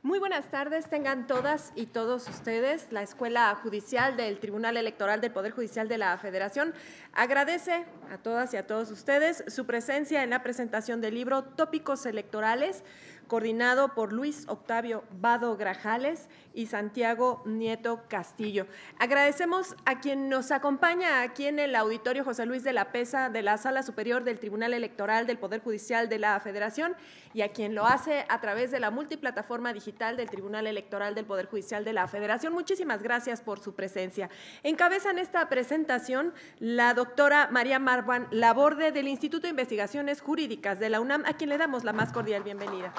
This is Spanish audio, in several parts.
Muy buenas tardes, tengan todas y todos ustedes. La Escuela Judicial del Tribunal Electoral del Poder Judicial de la Federación agradece a todas y a todos ustedes su presencia en la presentación del libro Tópicos Electorales, coordinado por Luis Octavio Vado Grajales y Santiago Nieto Castillo. Agradecemos a quien nos acompaña aquí en el auditorio José Luis de la Pesa de la Sala Superior del Tribunal Electoral del Poder Judicial de la Federación y a quien lo hace a través de la multiplataforma digital del Tribunal Electoral del Poder Judicial de la Federación. Muchísimas gracias por su presencia. Encabezan esta presentación la doctora María Marwan Laborde del Instituto de Investigaciones Jurídicas de la UNAM, a quien le damos la más cordial bienvenida.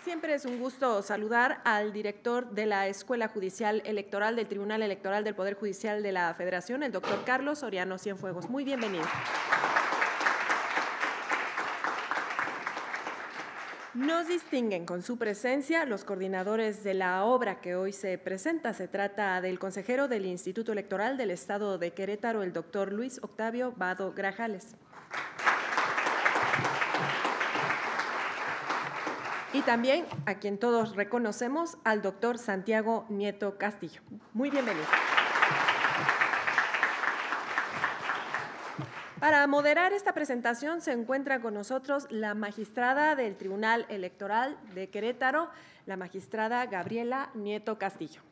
Siempre es un gusto saludar al director de la Escuela Judicial Electoral del Tribunal Electoral del Poder Judicial de la Federación, el doctor Carlos Soriano Cienfuegos. Muy bienvenido. Nos distinguen con su presencia los coordinadores de la obra que hoy se presenta. Se trata del consejero del Instituto Electoral del Estado de Querétaro, el doctor Luis Octavio Vado Grajales. Y también, a quien todos reconocemos, al doctor Santiago Nieto Castillo. Muy bienvenido. Para moderar esta presentación se encuentra con nosotros la magistrada del Tribunal Electoral de Querétaro, la magistrada Gabriela Nieto Castillo.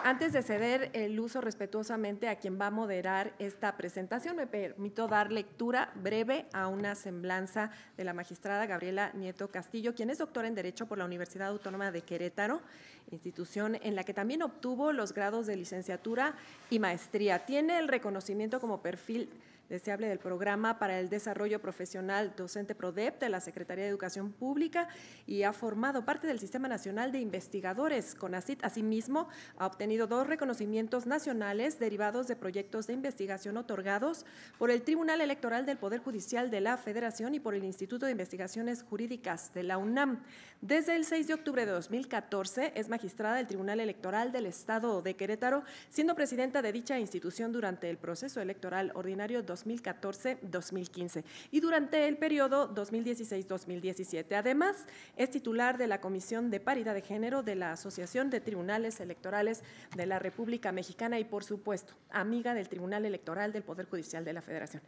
Antes de ceder el uso respetuosamente a quien va a moderar esta presentación, me permito dar lectura breve a una semblanza de la magistrada Gabriela Nieto Castillo, quien es doctora en Derecho por la Universidad Autónoma de Querétaro, institución en la que también obtuvo los grados de licenciatura y maestría. Tiene el reconocimiento como perfil deseable del Programa para el Desarrollo Profesional Docente PRODEP de la Secretaría de Educación Pública y ha formado parte del Sistema Nacional de Investigadores, CONACYT. Asimismo, ha obtenido 2 reconocimientos nacionales derivados de proyectos de investigación otorgados por el Tribunal Electoral del Poder Judicial de la Federación y por el Instituto de Investigaciones Jurídicas de la UNAM. Desde el 6 de octubre de 2014 es magistrada del Tribunal Electoral del Estado de Querétaro, siendo presidenta de dicha institución durante el proceso electoral ordinario 2014-2015 y durante el periodo 2016-2017. Además, es titular de la Comisión de Paridad de Género de la Asociación de Tribunales Electorales de la República Mexicana y, por supuesto, amiga del Tribunal Electoral del Poder Judicial de la Federación.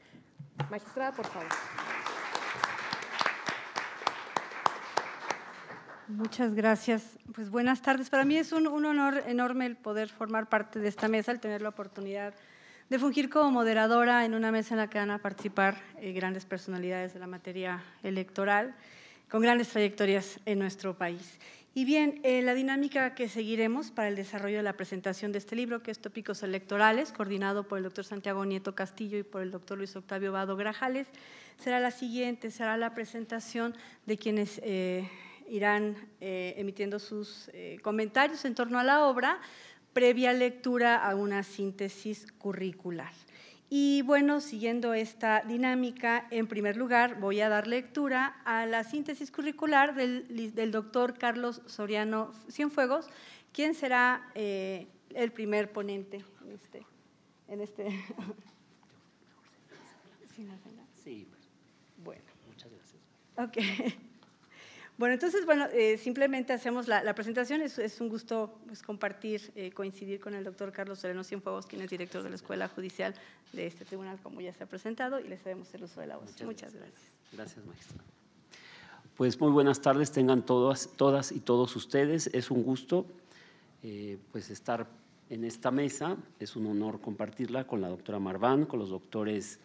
Magistrada, por favor. Muchas gracias. Pues buenas tardes. Para mí es un honor enorme el poder formar parte de esta mesa, el tener la oportunidad de fungir como moderadora en una mesa en la que van a participar grandes personalidades de la materia electoral, con grandes trayectorias en nuestro país. Y bien, la dinámica que seguiremos para el desarrollo de la presentación de este libro, que es Tópicos Electorales, coordinado por el doctor Santiago Nieto Castillo y por el doctor Luis Octavio Vado Grajales, será la siguiente: será la presentación de quienes irán emitiendo sus comentarios en torno a la obra, previa lectura a una síntesis curricular. Y bueno, siguiendo esta dinámica, en primer lugar voy a dar lectura a la síntesis curricular del doctor Carlos Soriano Cienfuegos, quien será el primer ponente en este. Sí, bueno. Muchas gracias. Ok. Bueno, entonces, simplemente hacemos la presentación. Es un gusto compartir, coincidir con el doctor Carlos Soriano Cienfuegos, quien es director de la Escuela Judicial de este tribunal, como ya se ha presentado, y le cedemos el uso de la voz. Muchas gracias. Gracias, maestra. Pues muy buenas tardes, tengan todas y todos ustedes. Es un gusto estar en esta mesa. Es un honor compartirla con la doctora Marwan, con los doctores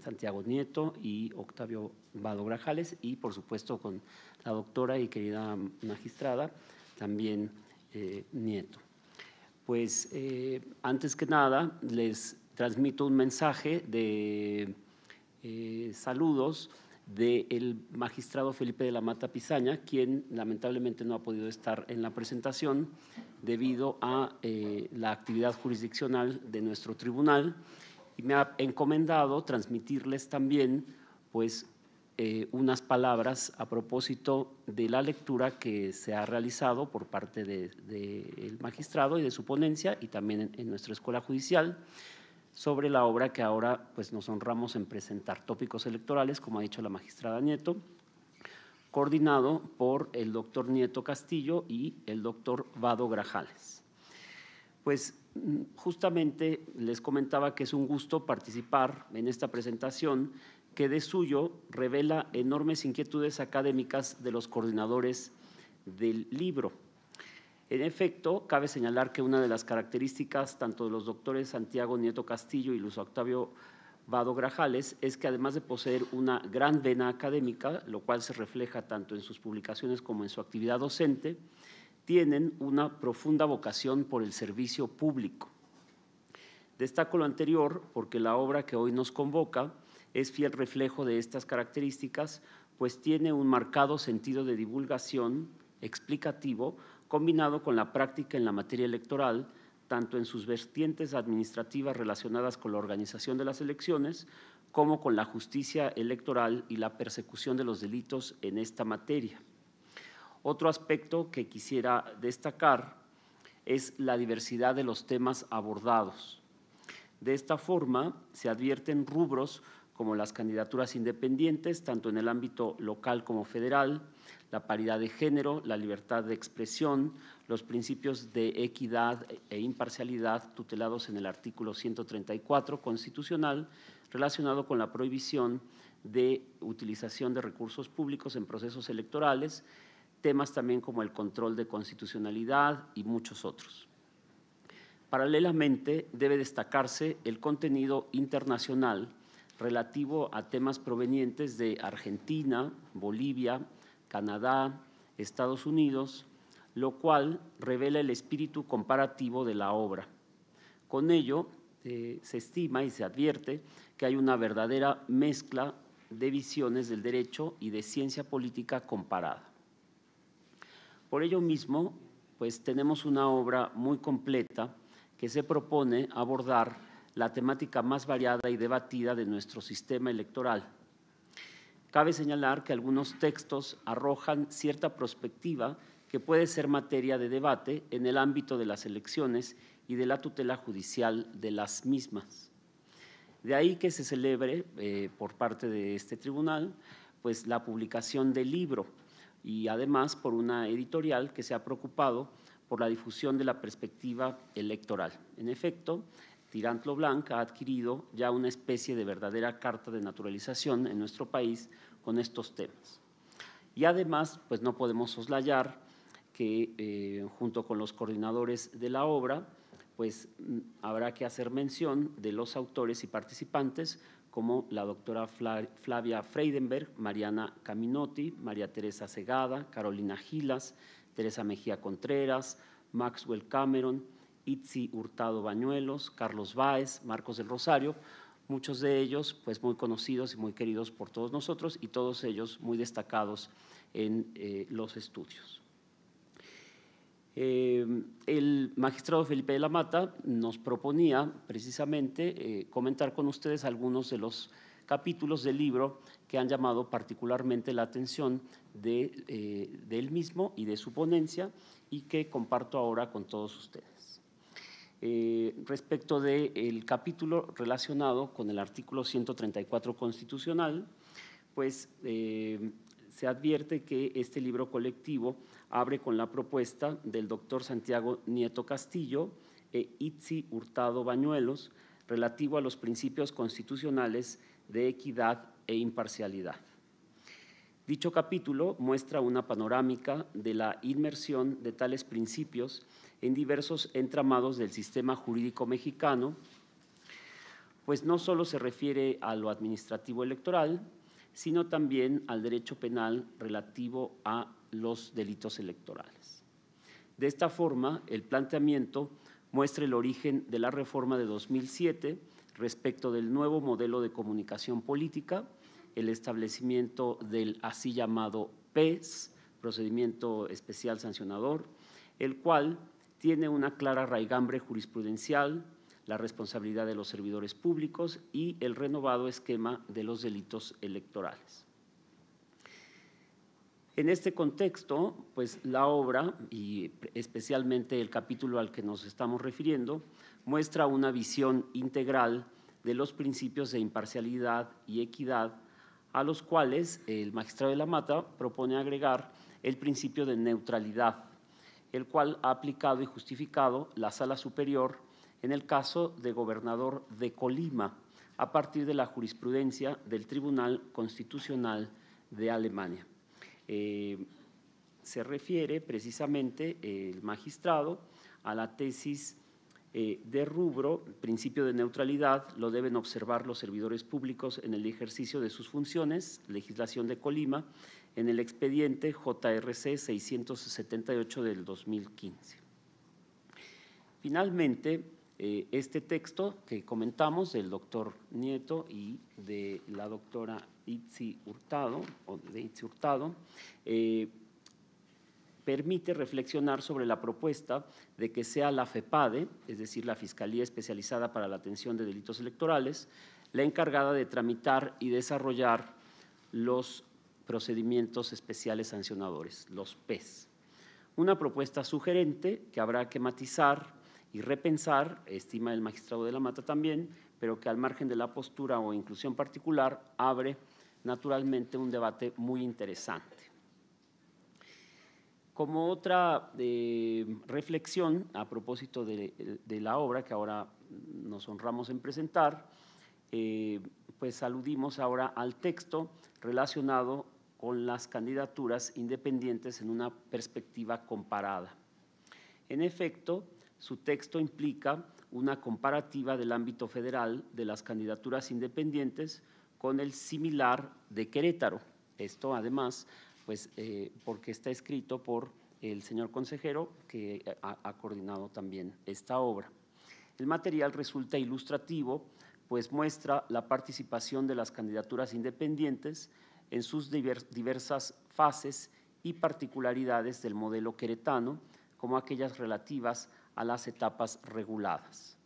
Santiago Nieto y Octavio Vado Grajales y, por supuesto, con la doctora y querida magistrada, también Nieto. Pues, antes que nada, les transmito un mensaje de saludos del magistrado Felipe de la Mata Pizaña, quien lamentablemente no ha podido estar en la presentación debido a la actividad jurisdiccional de nuestro tribunal, y me ha encomendado transmitirles también unas palabras a propósito de la lectura que se ha realizado por parte del magistrado y de su ponencia, y también en nuestra escuela judicial, sobre la obra que ahora pues, nos honramos en presentar, Tópicos Electorales, como ha dicho la magistrada Nieto, coordinado por el doctor Nieto Castillo y el doctor Vado Grajales. Pues justamente les comentaba que es un gusto participar en esta presentación que de suyo revela enormes inquietudes académicas de los coordinadores del libro. En efecto, cabe señalar que una de las características tanto de los doctores Santiago Nieto Castillo y Luis Octavio Vado Grajales es que además de poseer una gran vena académica, lo cual se refleja tanto en sus publicaciones como en su actividad docente, tienen una profunda vocación por el servicio público. Destaco lo anterior porque la obra que hoy nos convoca es fiel reflejo de estas características, pues tiene un marcado sentido de divulgación explicativo combinado con la práctica en la materia electoral, tanto en sus vertientes administrativas relacionadas con la organización de las elecciones, como con la justicia electoral y la persecución de los delitos en esta materia. Otro aspecto que quisiera destacar es la diversidad de los temas abordados. De esta forma, se advierten rubros como las candidaturas independientes, tanto en el ámbito local como federal, la paridad de género, la libertad de expresión, los principios de equidad e imparcialidad tutelados en el artículo 134 constitucional, relacionado con la prohibición de utilización de recursos públicos en procesos electorales, temas también como el control de constitucionalidad y muchos otros. Paralelamente, debe destacarse el contenido internacional relativo a temas provenientes de Argentina, Bolivia, Canadá, Estados Unidos, lo cual revela el espíritu comparativo de la obra. Con ello, se estima y se advierte que hay una verdadera mezcla de visiones del derecho y de ciencia política comparada. Por ello mismo, pues tenemos una obra muy completa que se propone abordar la temática más variada y debatida de nuestro sistema electoral. Cabe señalar que algunos textos arrojan cierta perspectiva que puede ser materia de debate en el ámbito de las elecciones y de la tutela judicial de las mismas. De ahí que se celebre por parte de este tribunal pues, la publicación del libro y además por una editorial que se ha preocupado por la difusión de la perspectiva electoral. En efecto, Tirant lo Blanc ha adquirido ya una especie de verdadera carta de naturalización en nuestro país con estos temas. Y además, pues no podemos soslayar que junto con los coordinadores de la obra, pues habrá que hacer mención de los autores y participantes como la doctora Flavia Freidenberg, Mariana Caminotti, María Teresa Segada, Carolina Gilas, Teresa Mejía Contreras, Maxwell Cameron, Itzi Hurtado Bañuelos, Carlos Báez, Marcos del Rosario, muchos de ellos pues muy conocidos y muy queridos por todos nosotros y todos ellos muy destacados en los estudios. El magistrado Felipe de la Mata nos proponía precisamente comentar con ustedes algunos de los capítulos del libro que han llamado particularmente la atención de él mismo y de su ponencia y que comparto ahora con todos ustedes. Respecto del capítulo relacionado con el artículo 134 constitucional, pues se advierte que este libro colectivo abre con la propuesta del doctor Santiago Nieto Castillo e Itzi Hurtado Bañuelos relativo a los principios constitucionales de equidad e imparcialidad. Dicho capítulo muestra una panorámica de la inmersión de tales principios en diversos entramados del sistema jurídico mexicano, pues no solo se refiere a lo administrativo electoral, sino también al derecho penal relativo a los delitos electorales. De esta forma, el planteamiento muestra el origen de la reforma de 2007 respecto del nuevo modelo de comunicación política, el establecimiento del así llamado PES, Procedimiento Especial Sancionador, el cual tiene una clara raigambre jurisprudencial, la responsabilidad de los servidores públicos y el renovado esquema de los delitos electorales. En este contexto, pues la obra, y especialmente el capítulo al que nos estamos refiriendo, muestra una visión integral de los principios de imparcialidad y equidad, a los cuales el magistrado de la Mata propone agregar el principio de neutralidad, el cual ha aplicado y justificado la Sala Superior en el caso de gobernador de Colima, a partir de la jurisprudencia del Tribunal Constitucional de Alemania. Se refiere precisamente el magistrado a la tesis de rubro, principio de neutralidad, lo deben observar los servidores públicos en el ejercicio de sus funciones, legislación de Colima, en el expediente JRC 678 del 2015. Finalmente, este texto que comentamos del doctor Nieto y de la doctora Itzi Hurtado, permite reflexionar sobre la propuesta de que sea la FEPADE, es decir, la Fiscalía Especializada para la Atención de Delitos Electorales, la encargada de tramitar y desarrollar los procedimientos especiales sancionadores, los PES. Una propuesta sugerente que habrá que matizar y repensar, estima el magistrado de la Mata también, pero que al margen de la postura o inclusión particular abre naturalmente un debate muy interesante. Como otra reflexión a propósito de la obra que ahora nos honramos en presentar, pues aludimos ahora al texto relacionado con las candidaturas independientes en una perspectiva comparada. En efecto, su texto implica una comparativa del ámbito federal de las candidaturas independientes con el similar de Querétaro. Esto además, pues, porque está escrito por el señor consejero que ha coordinado también esta obra. El material resulta ilustrativo, pues muestra la participación de las candidaturas independientes en sus diversas fases y particularidades del modelo queretano, como aquellas relativas a las etapas reguladas.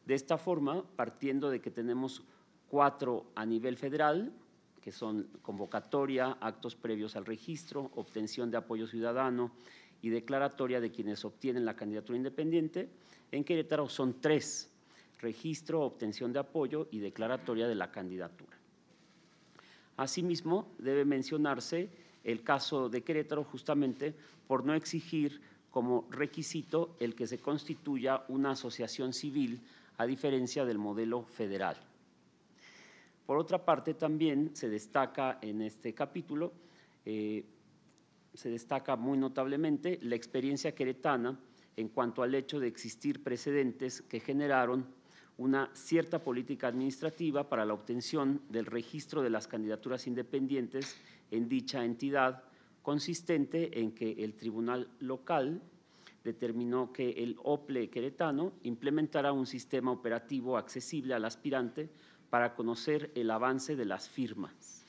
De esta forma, partiendo de que tenemos 4 a nivel federal, que son convocatoria, actos previos al registro, obtención de apoyo ciudadano y declaratoria de quienes obtienen la candidatura independiente, en Querétaro son 3, registro, obtención de apoyo y declaratoria de la candidatura. Asimismo, debe mencionarse el caso de Querétaro justamente por no exigir como requisito el que se constituya una asociación civil, a diferencia del modelo federal. Por otra parte, también se destaca en este capítulo, se destaca muy notablemente la experiencia queretana en cuanto al hecho de existir precedentes que generaron una cierta política administrativa para la obtención del registro de las candidaturas independientes en dicha entidad, consistente en que el tribunal local determinó que el OPLE queretano implementara un sistema operativo accesible al aspirante para conocer el avance de las firmas.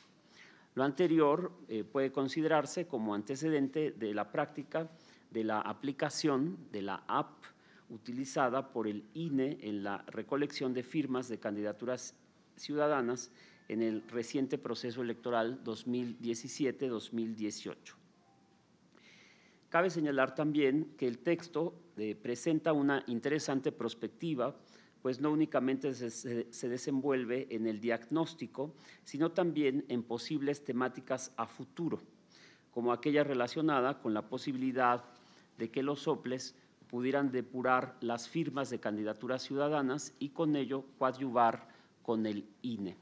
Lo anterior puede considerarse como antecedente de la práctica de la aplicación de la app utilizada por el INE en la recolección de firmas de candidaturas ciudadanas en el reciente proceso electoral 2017-2018. Cabe señalar también que el texto presenta una interesante perspectiva, pues no únicamente se desenvuelve en el diagnóstico, sino también en posibles temáticas a futuro, como aquella relacionada con la posibilidad de que los OPLES pudieran depurar las firmas de candidaturas ciudadanas y con ello coadyuvar con el INE.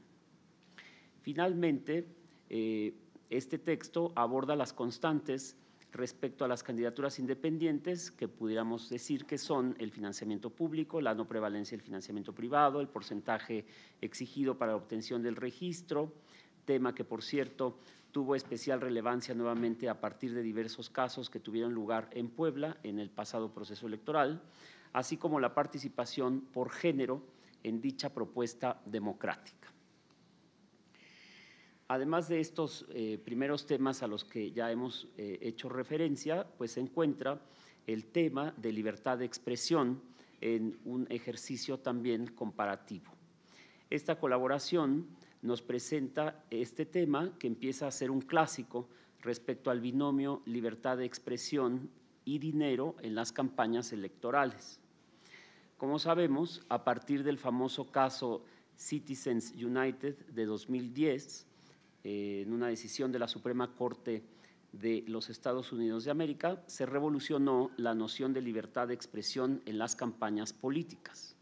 Finalmente, este texto aborda las constantes respecto a las candidaturas independientes, que pudiéramos decir que son el financiamiento público, la no prevalencia del financiamiento privado, el porcentaje exigido para la obtención del registro, tema que, por cierto, tuvo especial relevancia nuevamente a partir de diversos casos que tuvieron lugar en Puebla en el pasado proceso electoral, así como la participación por género en dicha propuesta democrática. Además de estos primeros temas a los que ya hemos hecho referencia, pues se encuentra el tema de libertad de expresión en un ejercicio también comparativo. Esta colaboración nos presenta este tema que empieza a ser un clásico respecto al binomio libertad de expresión y dinero en las campañas electorales. Como sabemos, a partir del famoso caso Citizens United de 2010, en una decisión de la Suprema Corte de los Estados Unidos de América, se revolucionó la noción de libertad de expresión en las campañas políticas.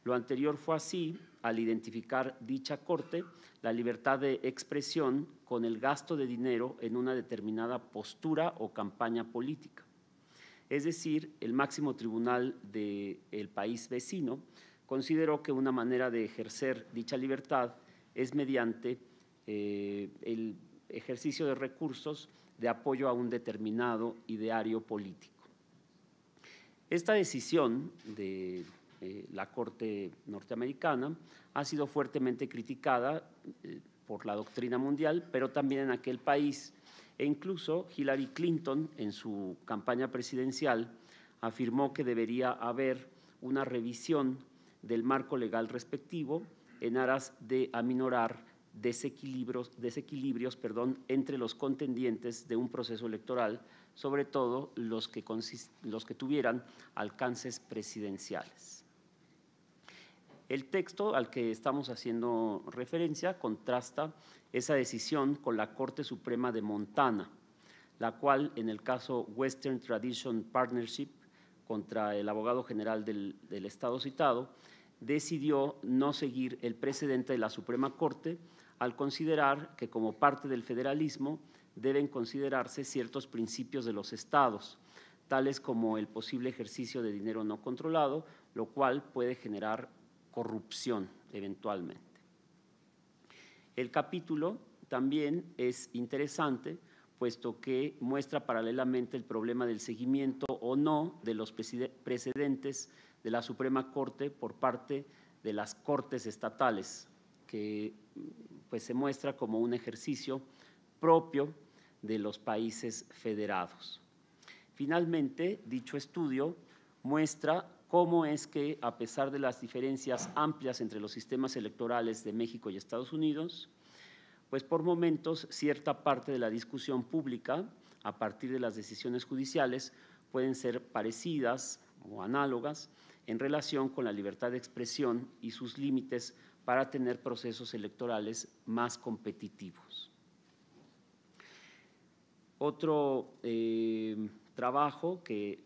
Lo anterior fue así al identificar dicha Corte la libertad de expresión con el gasto de dinero en una determinada postura o campaña política. Es decir, el máximo tribunal del país vecino consideró que una manera de ejercer dicha libertad es mediante el ejercicio de recursos de apoyo a un determinado ideario político. Esta decisión de la Corte norteamericana ha sido fuertemente criticada por la doctrina mundial, pero también en aquel país, e incluso Hillary Clinton, en su campaña presidencial, afirmó que debería haber una revisión del marco legal respectivo en aras de aminorar desequilibrios entre los contendientes de un proceso electoral, sobre todo los que tuvieran alcances presidenciales. El texto al que estamos haciendo referencia contrasta esa decisión con la Corte Suprema de Montana, la cual, en el caso Western Tradition Partnership contra el abogado general del estado citado, decidió no seguir el precedente de la Suprema Corte al considerar que, como parte del federalismo, deben considerarse ciertos principios de los estados, tales como el posible ejercicio de dinero no controlado, lo cual puede generar corrupción eventualmente. El capítulo también es interesante, puesto que muestra paralelamente el problema del seguimiento o no de los precedentes de la Suprema Corte por parte de las Cortes estatales, que pues, se muestra como un ejercicio propio de los países federados. Finalmente, dicho estudio muestra cómo es que, a pesar de las diferencias amplias entre los sistemas electorales de México y Estados Unidos, pues por momentos cierta parte de la discusión pública, a partir de las decisiones judiciales, pueden ser parecidas o análogas en relación con la libertad de expresión y sus límites para tener procesos electorales más competitivos. Otro trabajo que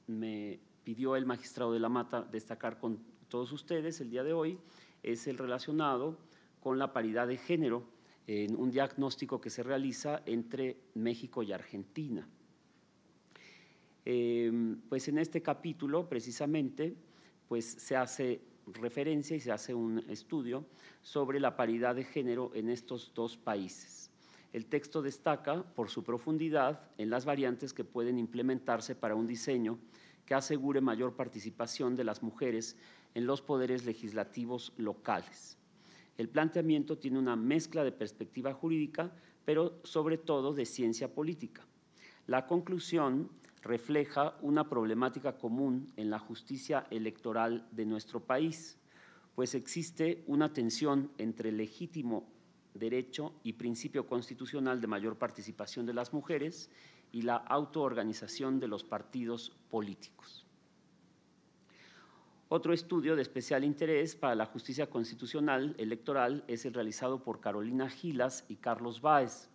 me pidió el magistrado de la Mata destacar con todos ustedes el día de hoy es el relacionado con la paridad de género en un diagnóstico que se realiza entre México y Argentina. Pues en este capítulo precisamente pues se hace referencia y se hace un estudio sobre la paridad de género en estos dos países. El texto destaca por su profundidad en las variantes que pueden implementarse para un diseño que asegure mayor participación de las mujeres en los poderes legislativos locales. El planteamiento tiene una mezcla de perspectiva jurídica, pero sobre todo de ciencia política. La conclusión refleja una problemática común en la justicia electoral de nuestro país, pues existe una tensión entre legítimo derecho y principio constitucional de mayor participación de las mujeres y la autoorganización de los partidos políticos. Otro estudio de especial interés para la justicia constitucional electoral es el realizado por Carolina Gilas y Carlos Báez,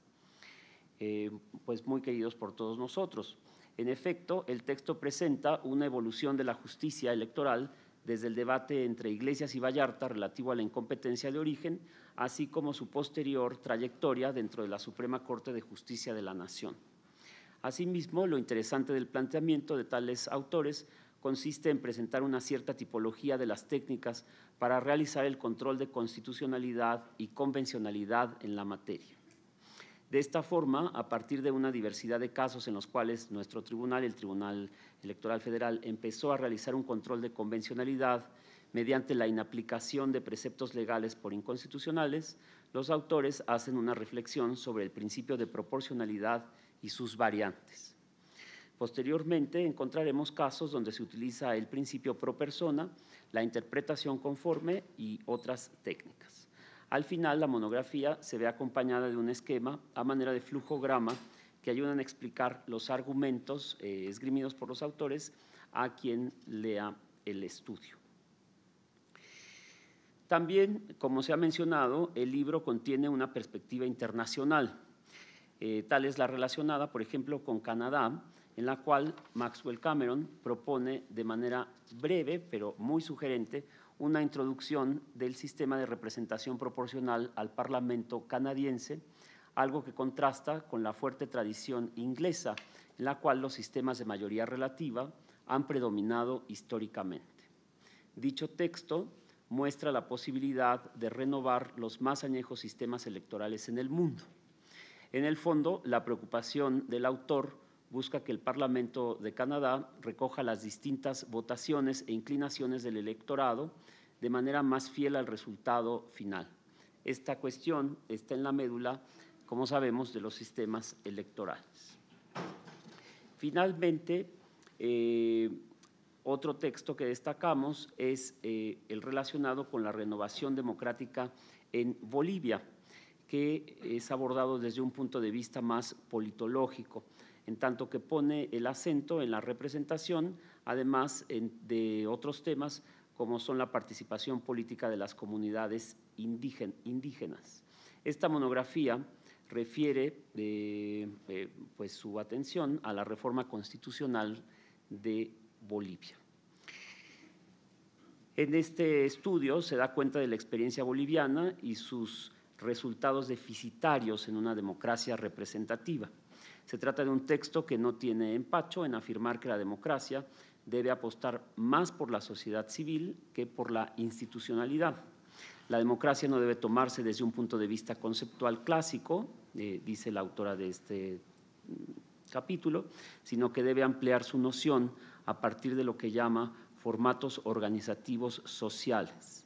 pues muy queridos por todos nosotros. En efecto, el texto presenta una evolución de la justicia electoral desde el debate entre Iglesias y Vallarta relativo a la incompetencia de origen, así como su posterior trayectoria dentro de la Suprema Corte de Justicia de la Nación. Asimismo, lo interesante del planteamiento de tales autores consiste en presentar una cierta tipología de las técnicas para realizar el control de constitucionalidad y convencionalidad en la materia. De esta forma, a partir de una diversidad de casos en los cuales nuestro tribunal, el Tribunal Electoral Federal, empezó a realizar un control de convencionalidad mediante la inaplicación de preceptos legales por inconstitucionales, los autores hacen una reflexión sobre el principio de proporcionalidad y sus variantes. Posteriormente, encontraremos casos donde se utiliza el principio pro persona, la interpretación conforme y otras técnicas. Al final, la monografía se ve acompañada de un esquema a manera de flujograma que ayudan a explicar los argumentos esgrimidos por los autores a quien lea el estudio. También, como se ha mencionado, el libro contiene una perspectiva internacional. Tal es la relacionada, por ejemplo, con Canadá, en la cual Maxwell Cameron propone de manera breve, pero muy sugerente, una introducción del sistema de representación proporcional al Parlamento canadiense, algo que contrasta con la fuerte tradición inglesa, en la cual los sistemas de mayoría relativa han predominado históricamente. Dicho texto muestra la posibilidad de renovar los más añejos sistemas electorales en el mundo. En el fondo, la preocupación del autor busca que el Parlamento de Canadá recoja las distintas votaciones e inclinaciones del electorado de manera más fiel al resultado final. Esta cuestión está en la médula, como sabemos, de los sistemas electorales. Finalmente, otro texto que destacamos es el relacionado con la renovación democrática en Bolivia, que es abordado desde un punto de vista más politológico, en tanto que pone el acento en la representación, además de otros temas como son la participación política de las comunidades indígenas. Esta monografía refiere pues su atención a la reforma constitucional de Bolivia. En este estudio se da cuenta de la experiencia boliviana y sus resultados deficitarios en una democracia representativa. Se trata de un texto que no tiene empacho en afirmar que la democracia debe apostar más por la sociedad civil que por la institucionalidad. La democracia no debe tomarse desde un punto de vista conceptual clásico, dice la autora de este capítulo, sino que debe ampliar su noción a partir de lo que llama formatos organizativos sociales.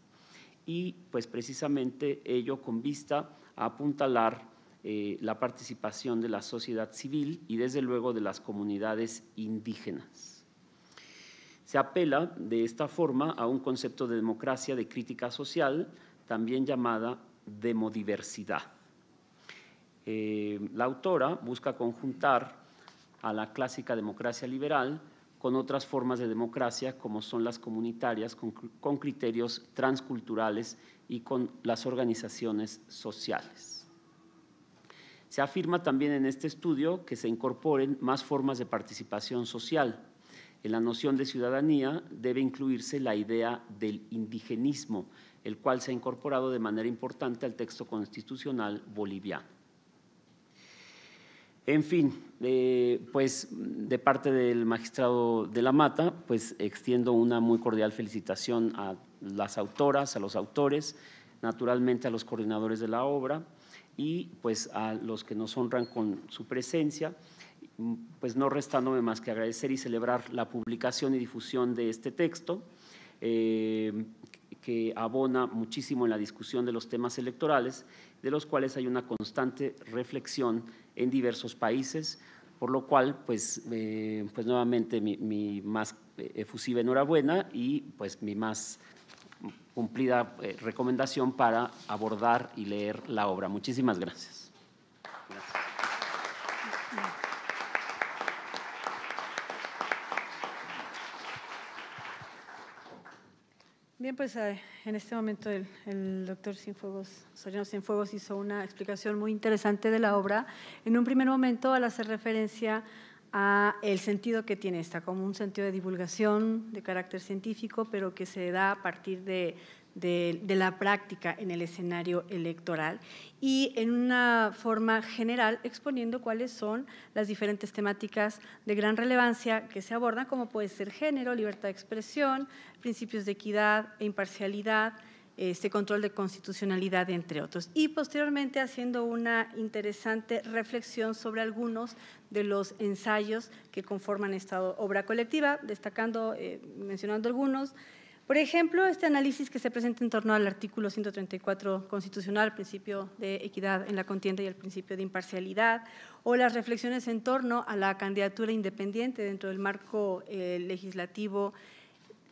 Y pues precisamente ello con vista a apuntalar la participación de la sociedad civil y desde luego de las comunidades indígenas. Se apela de esta forma a un concepto de democracia de crítica social, también llamada demodiversidad. La autora busca conjuntar a la clásica democracia liberal con otras formas de democracia como son las comunitarias, con criterios transculturales y con las organizaciones sociales. Se afirma también en este estudio que se incorporen más formas de participación social. En la noción de ciudadanía debe incluirse la idea del indigenismo, el cual se ha incorporado de manera importante al texto constitucional boliviano. En fin, pues de parte del magistrado de la Mata, pues extiendo una muy cordial felicitación a las autoras, a los autores, naturalmente a los coordinadores de la obra y pues a los que nos honran con su presencia, pues no restándome más que agradecer y celebrar la publicación y difusión de este texto, que abona muchísimo en la discusión de los temas electorales, de los cuales hay una constante reflexión en diversos países, por lo cual, pues nuevamente mi más efusiva enhorabuena y pues mi más cumplida recomendación para abordar y leer la obra. Muchísimas gracias. Bien, pues en este momento el doctor Soriano Cienfuegos hizo una explicación muy interesante de la obra. En un primer momento, al hacer referencia a el sentido que tiene esta, como un sentido de divulgación de carácter científico, pero que se da a partir de la práctica en el escenario electoral y en una forma general exponiendo cuáles son las diferentes temáticas de gran relevancia que se abordan, como puede ser género, libertad de expresión, principios de equidad e imparcialidad, control de constitucionalidad, entre otros. Y posteriormente haciendo una interesante reflexión sobre algunos de los ensayos que conforman esta obra colectiva, destacando, mencionando algunos. Por ejemplo, este análisis que se presenta en torno al artículo 134 constitucional, el principio de equidad en la contienda y el principio de imparcialidad, o las reflexiones en torno a la candidatura independiente dentro del marco legislativo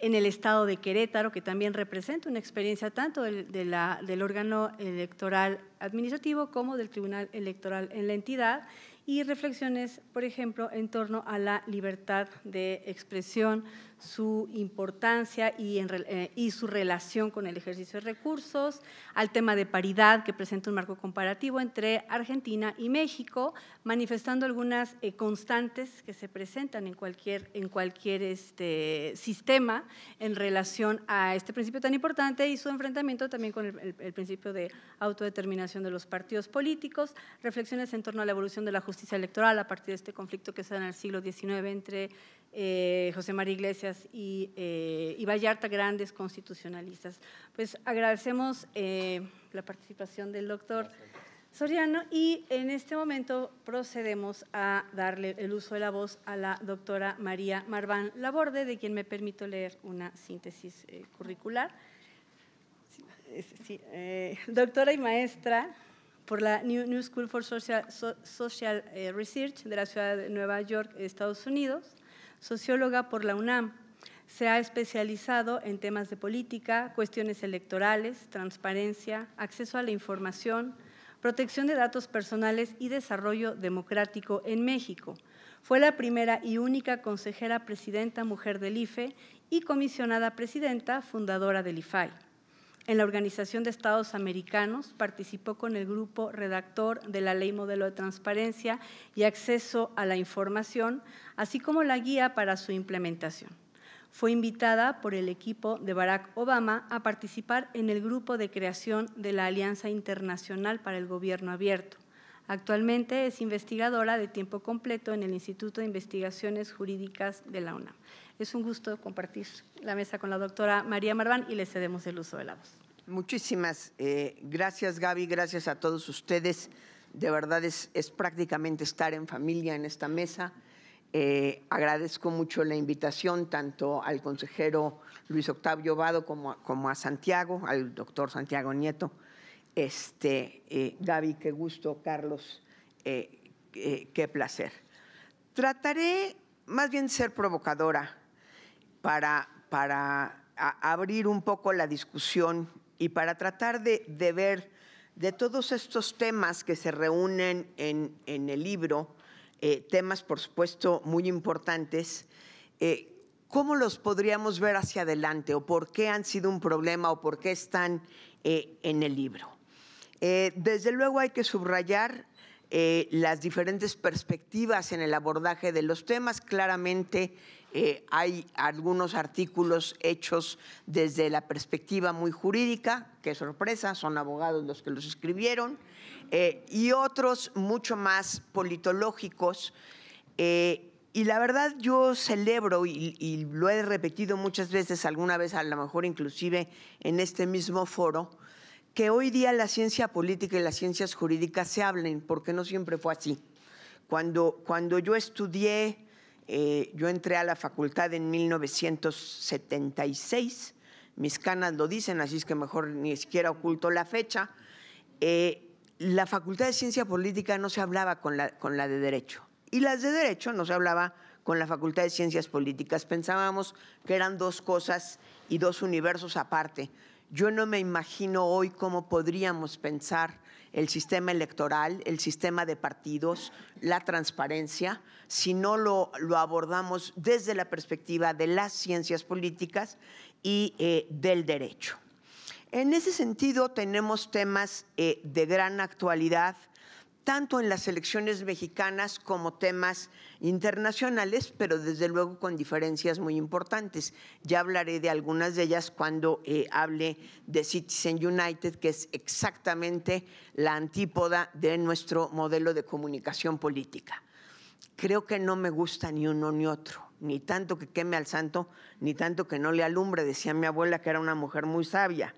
en el estado de Querétaro, que también representa una experiencia tanto del órgano electoral administrativo como del Tribunal Electoral en la entidad, y reflexiones, por ejemplo, en torno a la libertad de expresión, su importancia y su relación con el ejercicio de recursos, al tema de paridad, que presenta un marco comparativo entre Argentina y México, manifestando algunas constantes que se presentan en cualquier sistema en relación a este principio tan importante y su enfrentamiento también con el principio de autodeterminación de los partidos políticos, reflexiones en torno a la evolución de la justicia electoral a partir de este conflicto que se da en el siglo XIX entre José María Iglesias y Vallarta, grandes constitucionalistas. Pues agradecemos la participación del doctor Soriano y en este momento procedemos a darle el uso de la voz a la doctora María Marván Laborde, de quien me permito leer una síntesis curricular. Doctora y maestra por la New School for Social Research de la ciudad de Nueva York, Estados Unidos, socióloga por la UNAM. Se ha especializado en temas de política, cuestiones electorales, transparencia, acceso a la información, protección de datos personales y desarrollo democrático en México. Fue la primera y única consejera presidenta mujer del IFE y comisionada presidenta fundadora del IFAI. En la Organización de Estados Americanos participó con el grupo redactor de la Ley Modelo de Transparencia y Acceso a la Información, así como la guía para su implementación. Fue invitada por el equipo de Barack Obama a participar en el grupo de creación de la Alianza Internacional para el Gobierno Abierto. Actualmente es investigadora de tiempo completo en el Instituto de Investigaciones Jurídicas de la UNAM. Es un gusto compartir la mesa con la doctora María Marván y le cedemos el uso de la voz. Muchísimas gracias, Gaby, gracias a todos ustedes. De verdad es prácticamente estar en familia en esta mesa. Agradezco mucho la invitación tanto al consejero Luis Octavio Vado como a Santiago, al doctor Santiago Nieto. Gaby, qué gusto, Carlos, qué placer. Trataré más bien de ser provocadora para abrir un poco la discusión y para tratar de ver de todos estos temas que se reúnen en el libro, temas, por supuesto, muy importantes, ¿cómo los podríamos ver hacia adelante o por qué han sido un problema o por qué están en el libro? Desde luego hay que subrayar las diferentes perspectivas en el abordaje de los temas. Claramente hay algunos artículos hechos desde la perspectiva muy jurídica, qué sorpresa, son abogados los que los escribieron, y otros mucho más politológicos. Y la verdad yo celebro, y lo he repetido muchas veces, alguna vez a lo mejor inclusive en este mismo foro, que hoy día la ciencia política y las ciencias jurídicas se hablen, porque no siempre fue así. Cuando yo estudié, yo entré a la facultad en 1976, mis canas lo dicen, así es que mejor ni siquiera oculto la fecha. La facultad de ciencia política no se hablaba con la de Derecho, y las de Derecho no se hablaba con la facultad de ciencias políticas. Pensábamos que eran dos cosas y dos universos aparte. Yo no me imagino hoy cómo podríamos pensar el sistema electoral, el sistema de partidos, la transparencia, si no lo abordamos desde la perspectiva de las ciencias políticas y del derecho. En ese sentido, tenemos temas de gran actualidad, tanto en las elecciones mexicanas como temas internacionales, pero desde luego con diferencias muy importantes. Ya hablaré de algunas de ellas cuando hable de Citizen United, que es exactamente la antípoda de nuestro modelo de comunicación política. Creo que no me gusta ni uno ni otro, ni tanto que queme al santo, ni tanto que no le alumbre, decía mi abuela, que era una mujer muy sabia.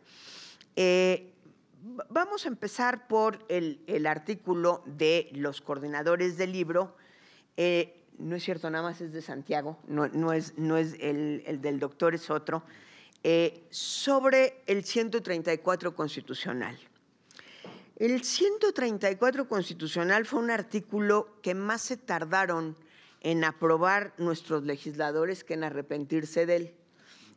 Vamos a empezar por el artículo de los coordinadores del libro. No es cierto, nada más es de Santiago, no es el del doctor, es otro, sobre el 134 constitucional. El 134 constitucional fue un artículo que más se tardaron en aprobar nuestros legisladores que en arrepentirse de él.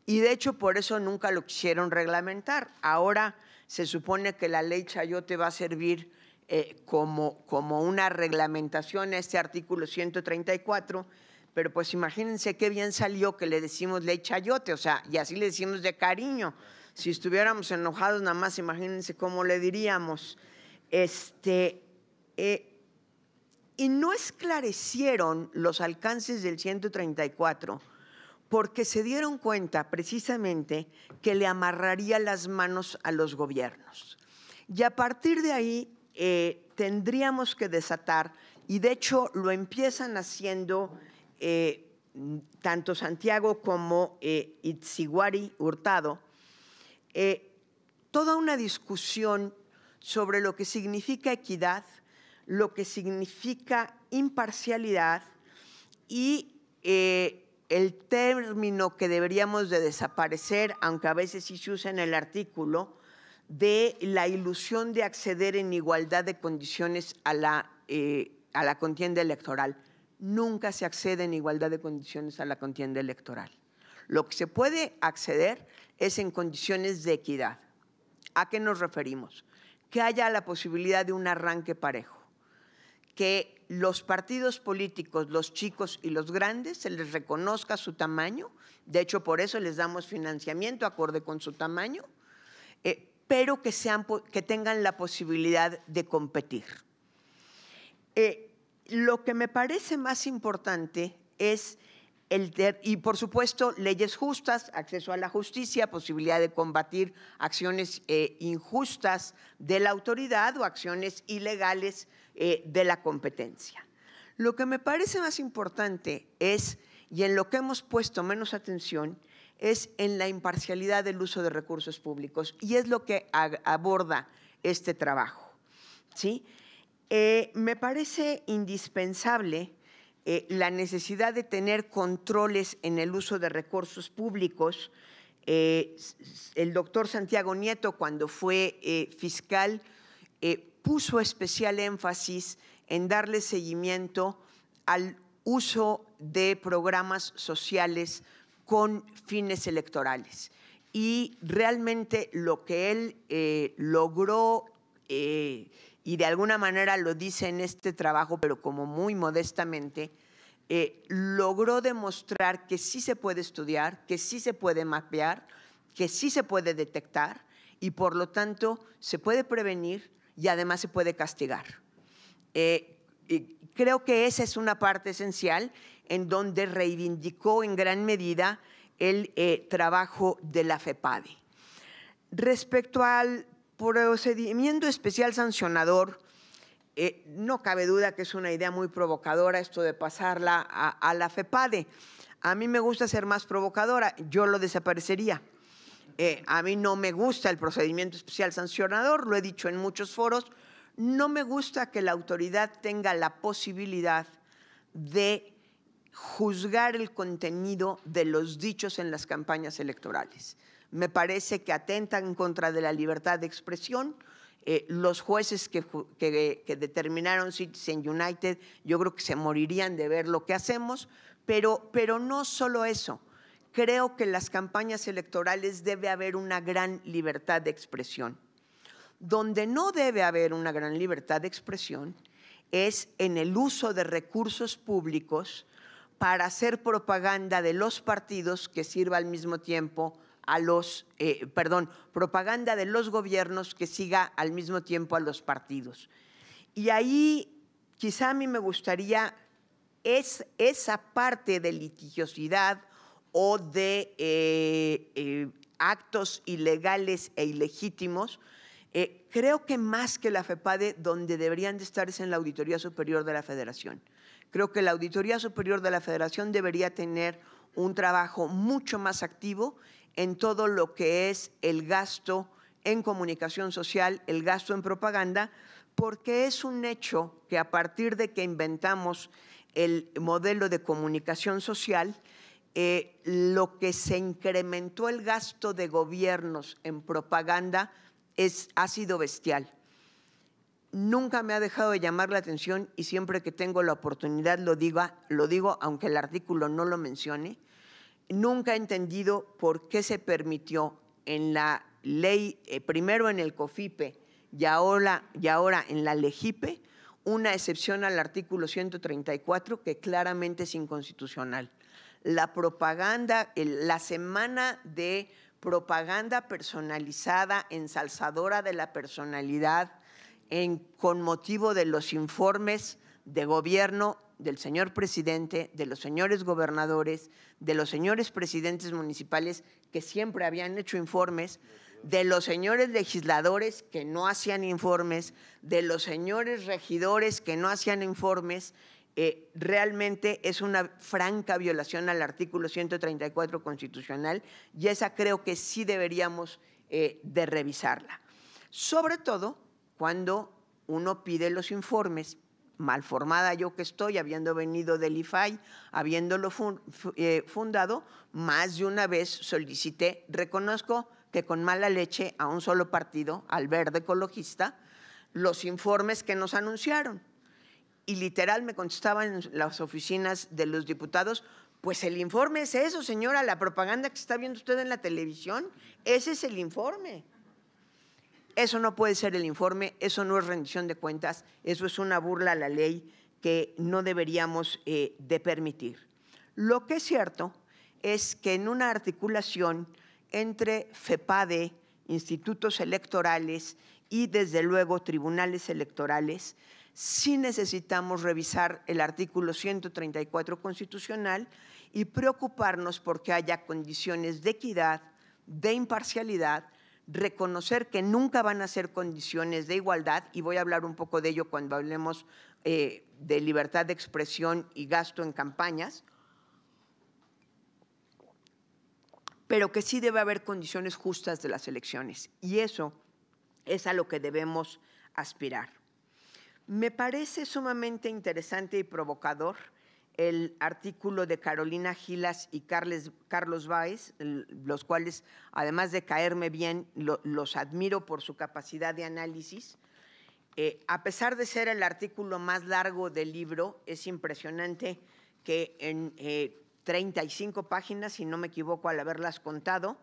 Y de hecho por eso nunca lo quisieron reglamentar. Ahora se supone que la ley Chayote va a servir como una reglamentación a este artículo 134, pero pues imagínense qué bien salió que le decimos ley Chayote, o sea, y así le decimos de cariño. Si estuviéramos enojados nada más, imagínense cómo le diríamos. Y no esclarecieron los alcances del 134 porque se dieron cuenta precisamente que le amarraría las manos a los gobiernos. Y a partir de ahí tendríamos que desatar, y de hecho lo empiezan haciendo tanto Santiago como Itziguari Hurtado, toda una discusión sobre lo que significa equidad, lo que significa imparcialidad y el término que deberíamos de desaparecer, aunque a veces sí se usa en el artículo, de la ilusión de acceder en igualdad de condiciones a la contienda electoral. Nunca se accede en igualdad de condiciones a la contienda electoral. Lo que se puede acceder es en condiciones de equidad. ¿A qué nos referimos? Que haya la posibilidad de un arranque parejo, que los partidos políticos, los chicos y los grandes, se les reconozca su tamaño, de hecho por eso les damos financiamiento acorde con su tamaño, pero que tengan la posibilidad de competir. Lo que me parece más importante es y por supuesto leyes justas, acceso a la justicia, posibilidad de combatir acciones injustas de la autoridad o acciones ilegales de la competencia. Lo que me parece más importante es, y en lo que hemos puesto menos atención, es en la imparcialidad del uso de recursos públicos, y es lo que aborda este trabajo, ¿sí? Me parece indispensable la necesidad de tener controles en el uso de recursos públicos. El doctor Santiago Nieto, cuando fue fiscal, puso especial énfasis en darle seguimiento al uso de programas sociales con fines electorales. Y realmente lo que él logró, y de alguna manera lo dice en este trabajo, pero como muy modestamente, logró demostrar que sí se puede estudiar, que sí se puede mapear, que sí se puede detectar y por lo tanto se puede prevenir y además se puede castigar. Creo que esa es una parte esencial en donde reivindicó en gran medida el trabajo de la FEPADE. Respecto al procedimiento especial sancionador, no cabe duda que es una idea muy provocadora esto de pasarla a la FEPADE. A mí me gusta ser más provocadora, yo lo desaparecería. A mí no me gusta el procedimiento especial sancionador, lo he dicho en muchos foros, no me gusta que la autoridad tenga la posibilidad de juzgar el contenido de los dichos en las campañas electorales. Me parece que atentan en contra de la libertad de expresión. Los jueces que determinaron Citizen United, yo creo que se morirían de ver lo que hacemos, pero no solo eso. Creo que en las campañas electorales debe haber una gran libertad de expresión. Donde no debe haber una gran libertad de expresión es en el uso de recursos públicos para hacer propaganda de los partidos que sirva al mismo tiempo a los, propaganda de los gobiernos que siga al mismo tiempo a los partidos. Y ahí quizá a mí me gustaría esa parte de litigiosidad o de actos ilegales e ilegítimos. Creo que más que la FEPADE, donde deberían de estar es en la Auditoría Superior de la Federación. Creo que la Auditoría Superior de la Federación debería tener un trabajo mucho más activo en todo lo que es el gasto en comunicación social, el gasto en propaganda, porque es un hecho que a partir de que inventamos el modelo de comunicación social, lo que se incrementó el gasto de gobiernos en propaganda ha sido bestial. Nunca me ha dejado de llamar la atención y siempre que tengo la oportunidad lo digo, aunque el artículo no lo mencione. nunca he entendido por qué se permitió en la ley, primero en el COFIPE y ahora en la LEGIPE, una excepción al artículo 134 que claramente es inconstitucional. La propaganda, la semana de propaganda personalizada, ensalzadora de la personalidad, con motivo de los informes de gobierno del señor presidente, de los señores gobernadores, de los señores presidentes municipales que siempre habían hecho informes, de los señores legisladores que no hacían informes, de los señores regidores que no hacían informes, realmente es una franca violación al artículo 134 constitucional y esa creo que sí deberíamos de revisarla. Sobre todo cuando uno pide los informes, mal formada yo que estoy, habiendo venido del IFAI, habiéndolo fundado, más de una vez solicité, reconozco que con mala leche a un solo partido, al Verde Ecologista, los informes que nos anunciaron. Y literal me contestaban en las oficinas de los diputados, pues el informe es eso, señora, la propaganda que está viendo usted en la televisión, ese es el informe. Eso no puede ser el informe, eso no es rendición de cuentas, eso es una burla a la ley que no deberíamos de permitir. Lo que es cierto es que en una articulación entre FEPADE, institutos electorales y desde luego tribunales electorales, sí necesitamos revisar el artículo 134 constitucional y preocuparnos porque haya condiciones de equidad, de imparcialidad, reconocer que nunca van a ser condiciones de igualdad, y voy a hablar un poco de ello cuando hablemos de libertad de expresión y gasto en campañas, pero que sí debe haber condiciones justas de las elecciones, y eso es a lo que debemos aspirar. Me parece sumamente interesante y provocador el artículo de Carolina Gilas y Carlos Báez, los cuales, además de caerme bien, los admiro por su capacidad de análisis. A pesar de ser el artículo más largo del libro, es impresionante que en 35 páginas, si no me equivoco al haberlas contado,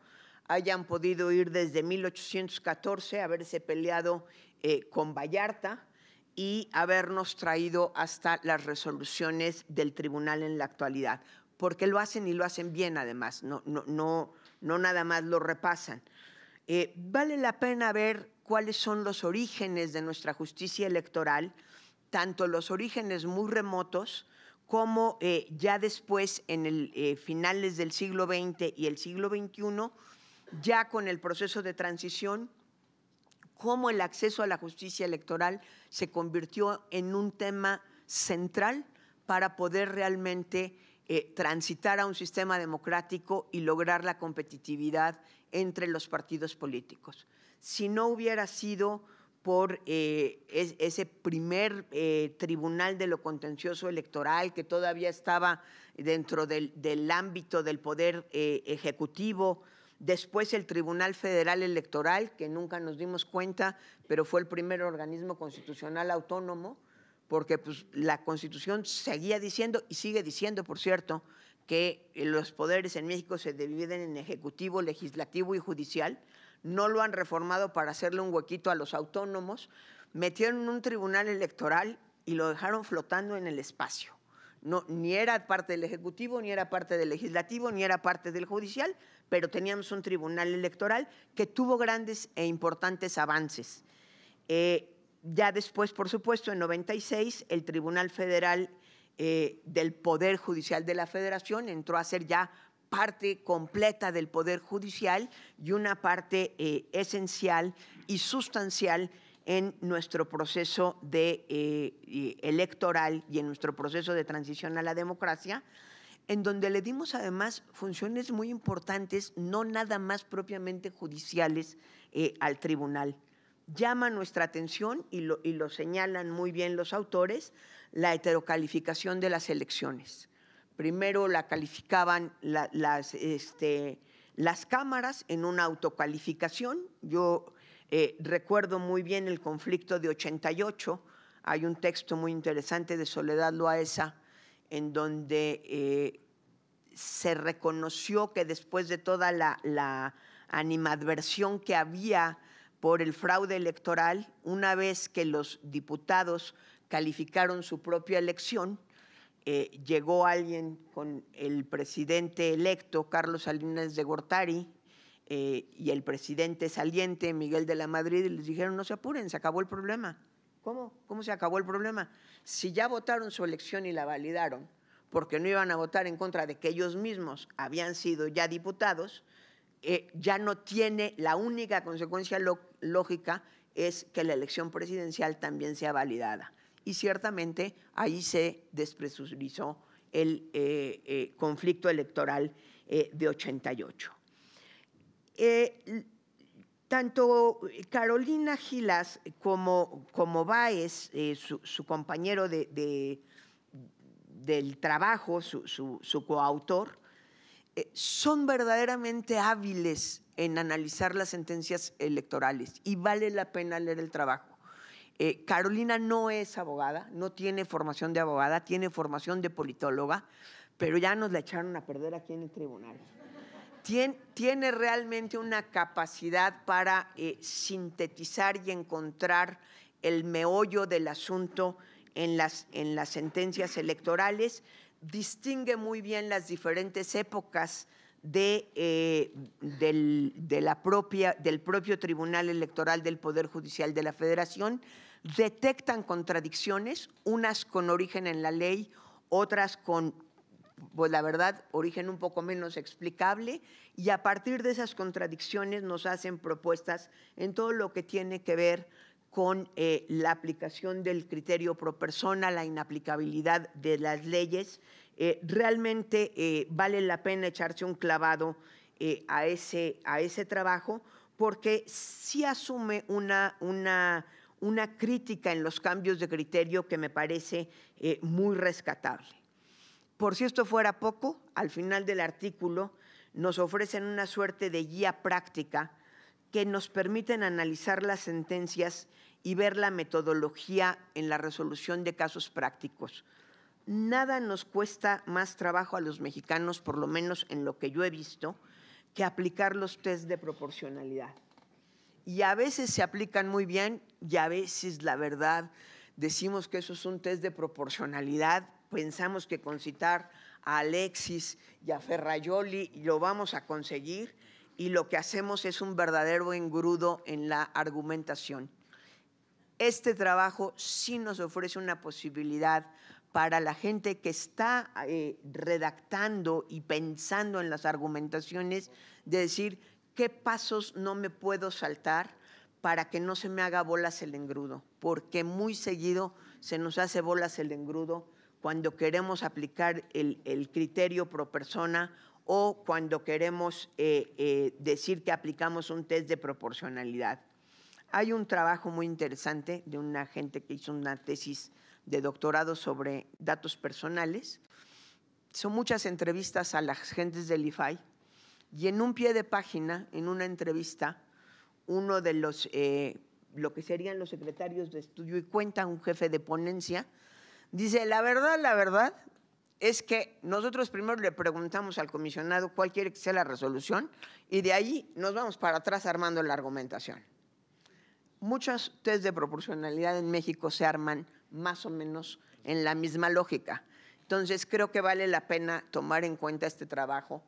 hayan podido ir desde 1814, haberse peleado con Vallarta, y habernos traído hasta las resoluciones del tribunal en la actualidad, porque lo hacen y lo hacen bien además, no nada más lo repasan. Vale la pena ver cuáles son los orígenes de nuestra justicia electoral, tanto los orígenes muy remotos como ya después en el finales del siglo XX y el siglo XXI, ya con el proceso de transición, cómo el acceso a la justicia electoral se convirtió en un tema central para poder realmente transitar a un sistema democrático y lograr la competitividad entre los partidos políticos. Si no hubiera sido por ese primer tribunal de lo contencioso electoral que todavía estaba dentro del ámbito del poder ejecutivo, después el Tribunal Federal Electoral, que nunca nos dimos cuenta, pero fue el primer organismo constitucional autónomo, porque pues, la Constitución seguía diciendo, y sigue diciendo, por cierto, que los poderes en México se dividen en ejecutivo, legislativo y judicial. No lo han reformado para hacerle un huequito a los autónomos, metieron un tribunal electoral y lo dejaron flotando en el espacio. No, ni era parte del Ejecutivo, ni era parte del Legislativo, ni era parte del Judicial, pero teníamos un tribunal electoral que tuvo grandes e importantes avances. Ya después, por supuesto, en 96, el Tribunal Federal del Poder Judicial de la Federación entró a ser ya parte completa del Poder Judicial y una parte esencial y sustancial en nuestro proceso electoral y en nuestro proceso de transición a la democracia, en donde le dimos además funciones muy importantes, no nada más propiamente judiciales, al tribunal. Llama nuestra atención, y lo señalan muy bien los autores, la heterocalificación de las elecciones. Primero la calificaban las cámaras en una autocalificación. Yo recuerdo muy bien el conflicto de 88, hay un texto muy interesante de Soledad Loaesa en donde se reconoció que después de toda la animadversión que había por el fraude electoral, una vez que los diputados calificaron su propia elección, llegó alguien con el presidente electo, Carlos Salinas de Gortari, y el presidente saliente, Miguel de la Madrid, y les dijeron, no se apuren, se acabó el problema. ¿Cómo? ¿Cómo se acabó el problema? Si ya votaron su elección y la validaron, porque no iban a votar en contra de que ellos mismos habían sido ya diputados, ya no tiene, la única consecuencia lógica es que la elección presidencial también sea validada. Y ciertamente ahí se despresurizó el conflicto electoral de 88. Tanto Carolina Gilas como Báez, su compañero del trabajo, su coautor, son verdaderamente hábiles en analizar las sentencias electorales y vale la pena leer el trabajo. Carolina no es abogada, no tiene formación de abogada, tiene formación de politóloga, pero ya nos la echaron a perder aquí en el tribunal. Tiene realmente una capacidad para sintetizar y encontrar el meollo del asunto en las sentencias electorales, distingue muy bien las diferentes épocas del propio Tribunal Electoral del Poder Judicial de la Federación, detectan contradicciones, unas con origen en la ley, otras con, pues la verdad, origen un poco menos explicable, y a partir de esas contradicciones nos hacen propuestas en todo lo que tiene que ver con la aplicación del criterio pro persona, la inaplicabilidad de las leyes. Realmente vale la pena echarse un clavado a ese trabajo, porque sí asume una crítica en los cambios de criterio que me parece muy rescatable. Por si esto fuera poco, al final del artículo nos ofrecen una suerte de guía práctica que nos permiten analizar las sentencias y ver la metodología en la resolución de casos prácticos. Nada nos cuesta más trabajo a los mexicanos, por lo menos en lo que yo he visto, que aplicar los test de proporcionalidad. Y a veces se aplican muy bien y a veces, la verdad, decimos que eso es un test de proporcionalidad, pensamos que con citar a Alexis y a Ferrajoli lo vamos a conseguir, y lo que hacemos es un verdadero engrudo en la argumentación. Este trabajo sí nos ofrece una posibilidad para la gente que está redactando y pensando en las argumentaciones, de decir qué pasos no me puedo saltar para que no se me haga bolas el engrudo, porque muy seguido se nos hace bolas el engrudo cuando queremos aplicar el criterio pro persona o cuando queremos decir que aplicamos un test de proporcionalidad. Hay un trabajo muy interesante de una gente que hizo una tesis de doctorado sobre datos personales. Son muchas entrevistas a las gentes del IFAI, y en un pie de página, en una entrevista, uno de los, lo que serían los secretarios de estudio y cuenta, un jefe de ponencia, dice, la verdad es que nosotros primero le preguntamos al comisionado cuál quiere que sea la resolución, y de ahí nos vamos para atrás armando la argumentación. Muchos test de proporcionalidad en México se arman más o menos en la misma lógica. Entonces, creo que vale la pena tomar en cuenta este trabajo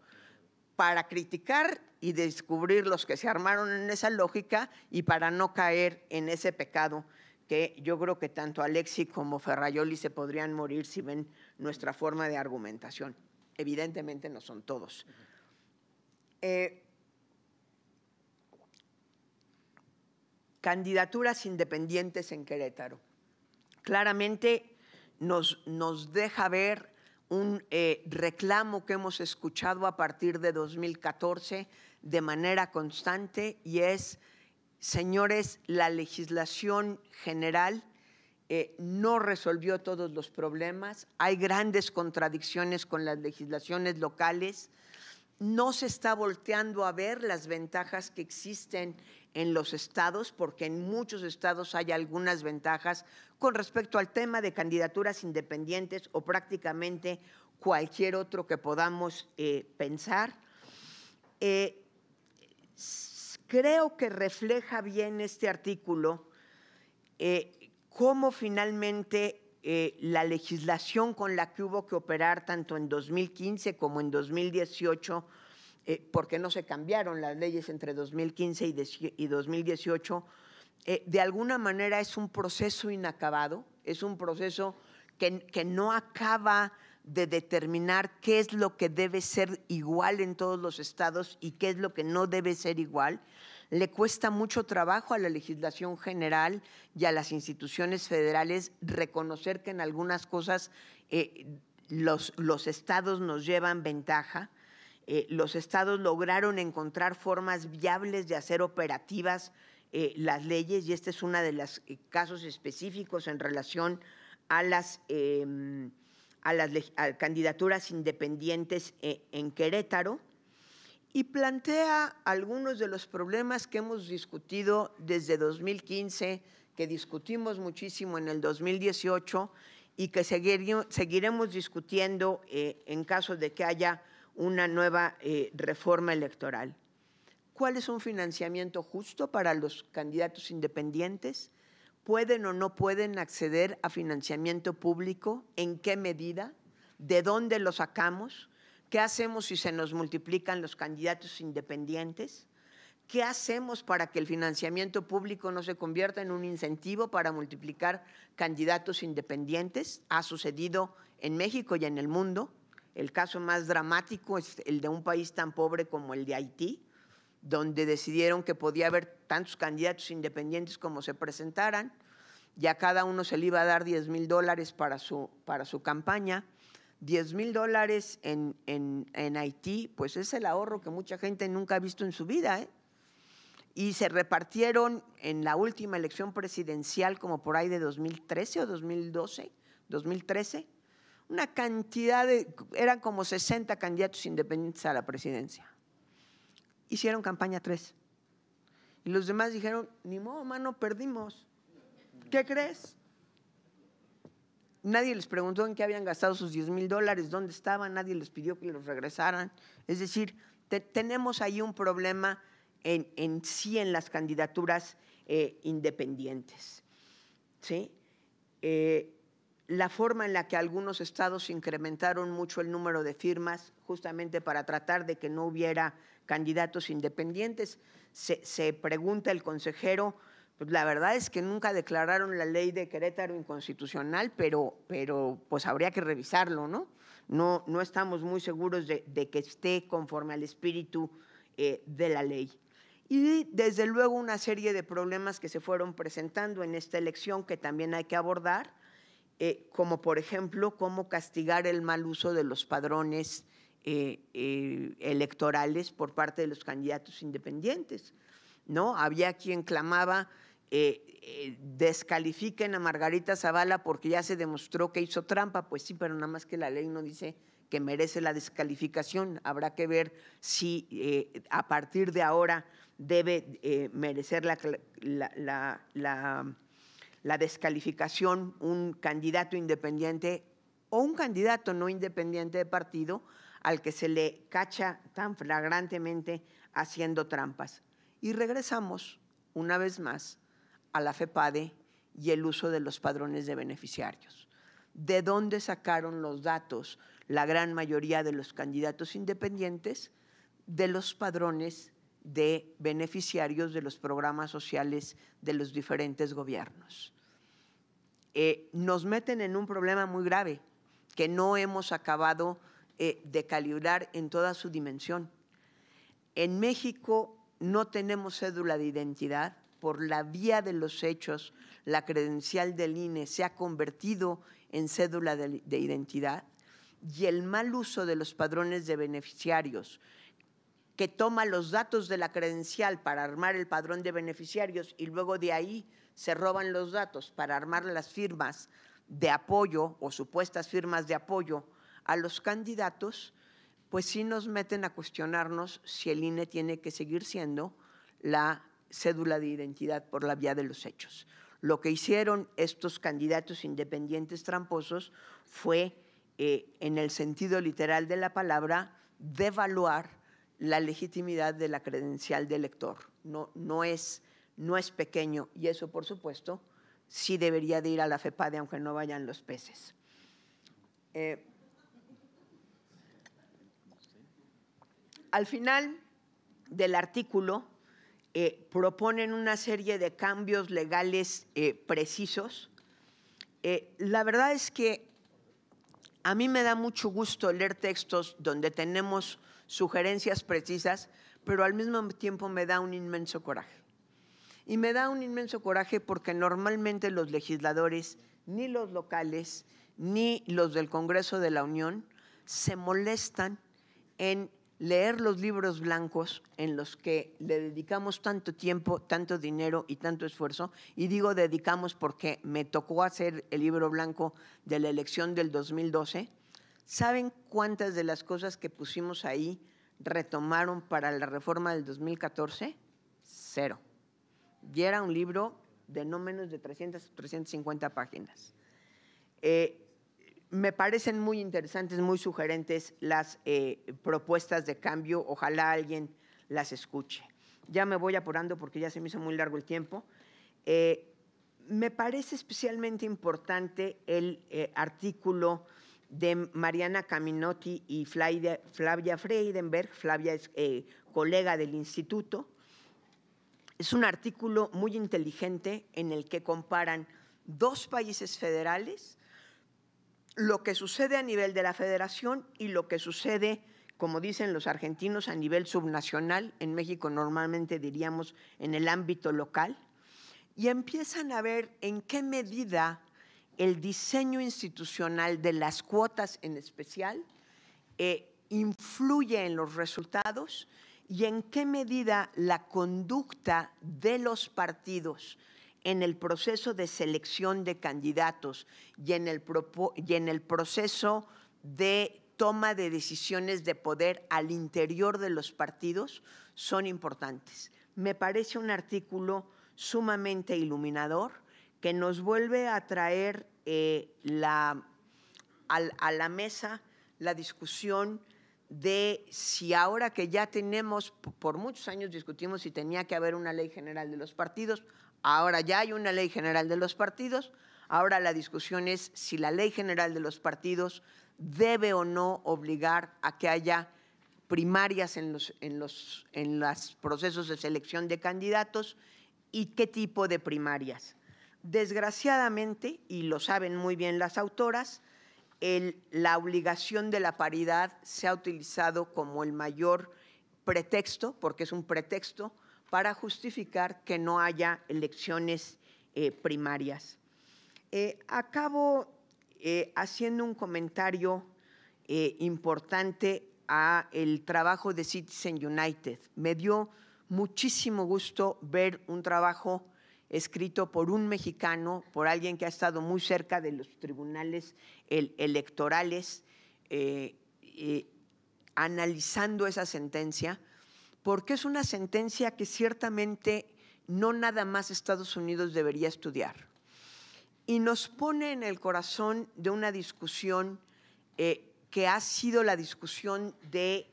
para criticar y descubrir los que se armaron en esa lógica, y para no caer en ese pecado que yo creo que tanto Alexis como Ferrajoli se podrían morir si ven nuestra forma de argumentación. Evidentemente no son todos. Candidaturas independientes en Querétaro. Claramente nos deja ver un reclamo que hemos escuchado a partir de 2014 de manera constante, y es, señores, la legislación general no resolvió todos los problemas, hay grandes contradicciones con las legislaciones locales, no se está volteando a ver las ventajas que existen en los estados, porque en muchos estados hay algunas ventajas con respecto al tema de candidaturas independientes o prácticamente cualquier otro que podamos pensar. Creo que refleja bien este artículo cómo finalmente la legislación con la que hubo que operar tanto en 2015 como en 2018, porque no se cambiaron las leyes entre 2015 y 2018, de alguna manera es un proceso inacabado, es un proceso que no acaba de determinar qué es lo que debe ser igual en todos los estados y qué es lo que no debe ser igual. Le cuesta mucho trabajo a la legislación general y a las instituciones federales reconocer que en algunas cosas los estados nos llevan ventaja. Los estados lograron encontrar formas viables de hacer operativas las leyes, y este es uno de los casos específicos en relación a las candidaturas independientes en Querétaro, y plantea algunos de los problemas que hemos discutido desde 2015, que discutimos muchísimo en el 2018 y que seguiremos discutiendo en caso de que haya una nueva reforma electoral. ¿Cuál es un financiamiento justo para los candidatos independientes? ¿Pueden o no pueden acceder a financiamiento público? ¿En qué medida? ¿De dónde lo sacamos? ¿Qué hacemos si se nos multiplican los candidatos independientes? ¿Qué hacemos para que el financiamiento público no se convierta en un incentivo para multiplicar candidatos independientes? Ha sucedido en México y en el mundo. El caso más dramático es el de un país tan pobre como el de Haití, donde decidieron que podía haber tantos candidatos independientes como se presentaran, y a cada uno se le iba a dar $10,000 para su campaña. $10,000 en Haití, pues es el ahorro que mucha gente nunca ha visto en su vida, ¿eh? Y se repartieron en la última elección presidencial, como por ahí de 2013 o 2013, una cantidad eran como 60 candidatos independientes a la presidencia. Hicieron campaña 3. Y los demás dijeron, ni modo, mano, perdimos. ¿Qué crees? Nadie les preguntó en qué habían gastado sus $10,000, dónde estaban, nadie les pidió que los regresaran. Es decir, tenemos ahí un problema en las candidaturas independientes, ¿sí? La forma en la que algunos estados incrementaron mucho el número de firmas justamente para tratar de que no hubiera candidatos independientes. Se pregunta el consejero, pues la verdad es que nunca declararon la ley de Querétaro inconstitucional, pero pues habría que revisarlo, ¿no? No estamos muy seguros de que esté conforme al espíritu de la ley. Y desde luego una serie de problemas que se fueron presentando en esta elección que también hay que abordar, como por ejemplo cómo castigar el mal uso de los padrones electorales por parte de los candidatos independientes, ¿no? Había quien clamaba descalifiquen a Margarita Zavala porque ya se demostró que hizo trampa. Pues sí, pero nada más que la ley no dice que merece la descalificación. Habrá que ver si a partir de ahora debe merecer la descalificación un candidato independiente o un candidato no independiente de partido al que se le cacha tan flagrantemente haciendo trampas. Y regresamos una vez más a la FEPADE y el uso de los padrones de beneficiarios. ¿De dónde sacaron los datos la gran mayoría de los candidatos independientes? De los padrones de beneficiarios de los programas sociales de los diferentes gobiernos. Nos meten en un problema muy grave que no hemos acabado de calibrar en toda su dimensión. En México no tenemos cédula de identidad. Por la vía de los hechos, la credencial del INE se ha convertido en cédula de identidad, y el mal uso de los padrones de beneficiarios, que toma los datos de la credencial para armar el padrón de beneficiarios y luego de ahí se roban los datos para armar las firmas de apoyo o supuestas firmas de apoyo a los candidatos, pues sí nos meten a cuestionarnos si el INE tiene que seguir siendo la cédula de identidad por la vía de los hechos. Lo que hicieron estos candidatos independientes tramposos fue en el sentido literal de la palabra, devaluar la legitimidad de la credencial de elector. No es pequeño, y eso, por supuesto, sí debería de ir a la FEPADE, aunque no vayan los peces. Al final del artículo proponen una serie de cambios legales precisos. La verdad es que a mí me da mucho gusto leer textos donde tenemos sugerencias precisas, pero al mismo tiempo me da un inmenso coraje. Y me da un inmenso coraje porque normalmente los legisladores, ni los locales, ni los del Congreso de la Unión, se molestan en leer los libros blancos en los que le dedicamos tanto tiempo, tanto dinero y tanto esfuerzo. Y digo dedicamos porque me tocó hacer el libro blanco de la elección del 2012. ¿Saben cuántas de las cosas que pusimos ahí retomaron para la reforma del 2014? 0. Y era un libro de no menos de 350 páginas. Me parecen muy interesantes, muy sugerentes las propuestas de cambio. Ojalá alguien las escuche. Ya me voy apurando porque ya se me hizo muy largo el tiempo. Me parece especialmente importante el artículo de Mariana Caminotti y Flavia Freidenberg. Flavia es colega del instituto. Es un artículo muy inteligente en el que comparan 2 países federales, lo que sucede a nivel de la federación y lo que sucede, como dicen los argentinos, a nivel subnacional. En México normalmente diríamos en el ámbito local. Y empiezan a ver en qué medida el diseño institucional de las cuotas en especial influye en los resultados y en qué medida la conducta de los partidos en el proceso de selección de candidatos y en el proceso de toma de decisiones de poder al interior de los partidos son importantes. Me parece un artículo sumamente iluminador que nos vuelve a traer a la mesa la discusión de si ahora que ya tenemos, por muchos años discutimos si tenía que haber una ley general de los partidos, ahora ya hay una ley general de los partidos, ahora la discusión es si la ley general de los partidos debe o no obligar a que haya primarias en los procesos de selección de candidatos y qué tipo de primarias. Desgraciadamente, y lo saben muy bien las autoras, la obligación de la paridad se ha utilizado como el mayor pretexto, porque es un pretexto, para justificar que no haya elecciones primarias. Acabo haciendo un comentario importante a el trabajo de Citizen United. Me dio muchísimo gusto ver un trabajo escrito por un mexicano, por alguien que ha estado muy cerca de los tribunales electorales, analizando esa sentencia, porque es una sentencia que ciertamente no nada más Estados Unidos debería estudiar. Y nos pone en el corazón de una discusión que ha sido la discusión de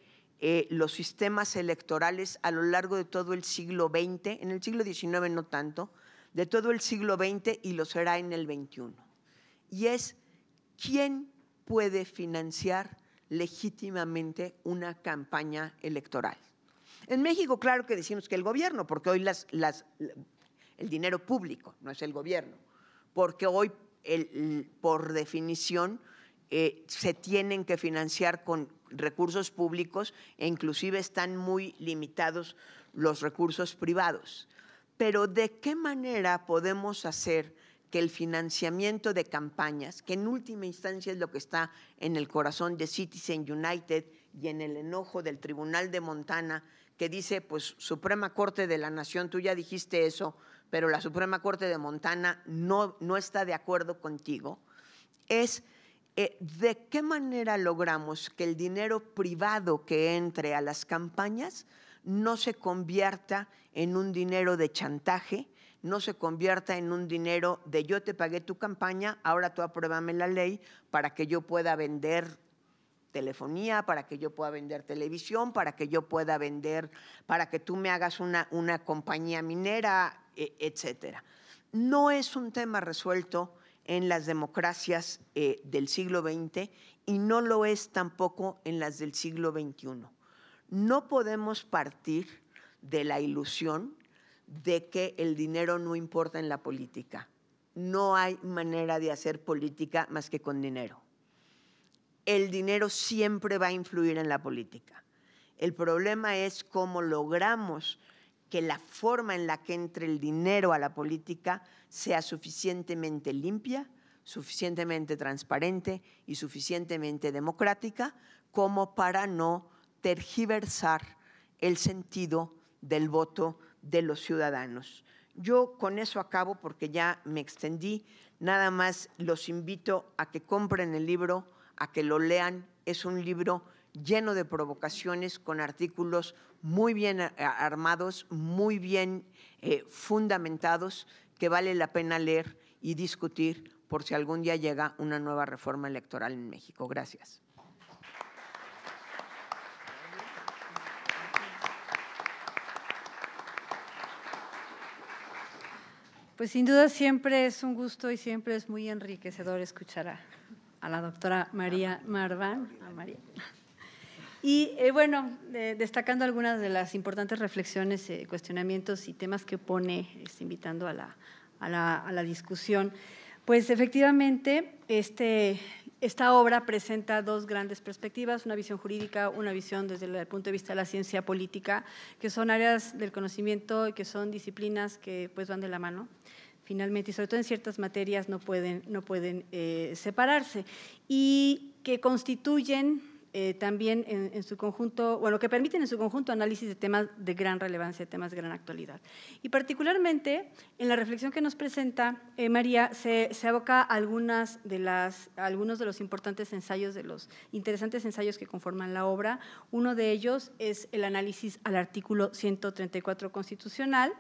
los sistemas electorales a lo largo de todo el siglo XX, en el siglo XIX no tanto, de todo el siglo XX y lo será en el XXI. Y es quién puede financiar legítimamente una campaña electoral. En México, claro que decimos que el gobierno, porque hoy el dinero público, no es el gobierno, porque hoy, por definición, se tienen que financiar con recursos públicos e inclusive están muy limitados los recursos privados. Pero ¿de qué manera podemos hacer que el financiamiento de campañas, que en última instancia es lo que está en el corazón de Citizen United y en el enojo del Tribunal de Montana, que dice, pues, Suprema Corte de la Nación, tú ya dijiste eso, pero la Suprema Corte de Montana no está de acuerdo contigo, es de qué manera logramos que el dinero privado que entre a las campañas no se convierta en un dinero de chantaje no se convierta en un dinero de yo te pagué tu campaña, ahora tú apruébame la ley para que yo pueda vender telefonía, para que yo pueda vender televisión, para que yo pueda vender, para que tú me hagas una compañía minera, etcétera. No es un tema resuelto en las democracias del siglo XX y no lo es tampoco en las del siglo XXI. No podemos partir de la ilusión de que el dinero no importa en la política. No hay manera de hacer política más que con dinero. El dinero siempre va a influir en la política. El problema es cómo logramos que la forma en la que entre el dinero a la política sea suficientemente limpia, suficientemente transparente y suficientemente democrática como para no tergiversar el sentido del voto de los ciudadanos. Yo con eso acabo porque ya me extendí. Nada más los invito a que compren el libro, a que lo lean. Es un libro lleno de provocaciones, con artículos muy bien armados, muy bien fundamentados, que vale la pena leer y discutir por si algún día llega una nueva reforma electoral en México. Gracias. Pues sin duda siempre es un gusto y siempre es muy enriquecedor escuchar a la doctora María Marván. Y bueno, destacando algunas de las importantes reflexiones, cuestionamientos y temas que pone, invitando a la discusión, pues efectivamente esta obra presenta dos grandes perspectivas, una visión jurídica, una visión desde el punto de vista de la ciencia política, que son áreas del conocimiento y que son disciplinas que pues van de la mano. Finalmente, y sobre todo en ciertas materias, no pueden separarse, y que constituyen también en su conjunto, bueno, que permiten en su conjunto análisis de temas de gran relevancia, temas de gran actualidad. Y particularmente en la reflexión que nos presenta María, se aboca a algunos de los importantes ensayos, de los interesantes ensayos que conforman la obra. Uno de ellos es el análisis al artículo 134 constitucional,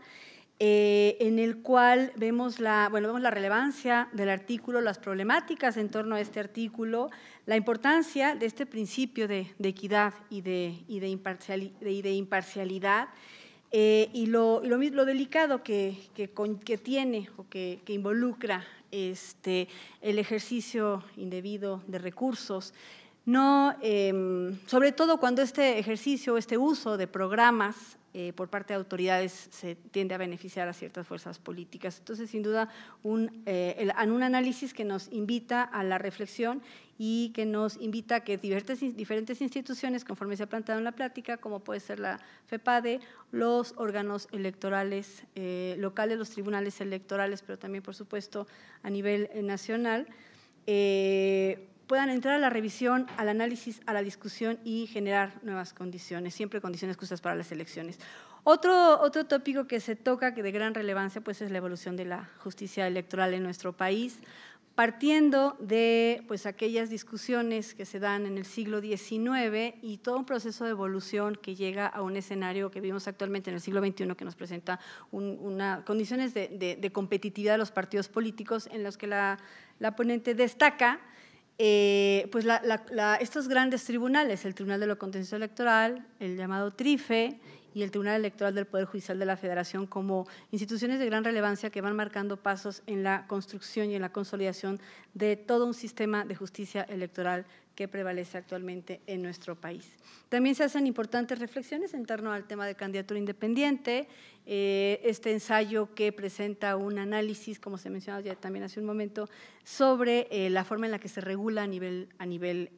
en el cual vemos la relevancia del artículo, las problemáticas en torno a este artículo, la importancia de este principio de equidad y de imparcialidad, y lo delicado que tiene o que involucra el ejercicio indebido de recursos, sobre todo cuando este ejercicio, este uso de programas por parte de autoridades se tiende a beneficiar a ciertas fuerzas políticas. Entonces, sin duda, un análisis que nos invita a la reflexión y que nos invita a que diferentes instituciones, conforme se ha planteado en la plática, como puede ser la FEPADE, los órganos electorales locales, los tribunales electorales, pero también, por supuesto, a nivel nacional, puedan entrar a la revisión, al análisis, a la discusión y generar nuevas condiciones, siempre condiciones justas para las elecciones. Otro tópico que se toca, que de gran relevancia, pues es la evolución de la justicia electoral en nuestro país, partiendo de pues, aquellas discusiones que se dan en el siglo XIX y todo un proceso de evolución que llega a un escenario que vivimos actualmente en el siglo XXI, que nos presenta condiciones de competitividad de los partidos políticos, en los que la ponente destaca pues estos grandes tribunales, el Tribunal de lo Contencioso Electoral, el llamado TRIFE y el Tribunal Electoral del Poder Judicial de la Federación, como instituciones de gran relevancia que van marcando pasos en la construcción y en la consolidación de todo un sistema de justicia electoral que prevalece actualmente en nuestro país. También se hacen importantes reflexiones en torno al tema de candidatura independiente, este ensayo que presenta un análisis, como se mencionaba ya también hace un momento, sobre la forma en la que se regula a nivel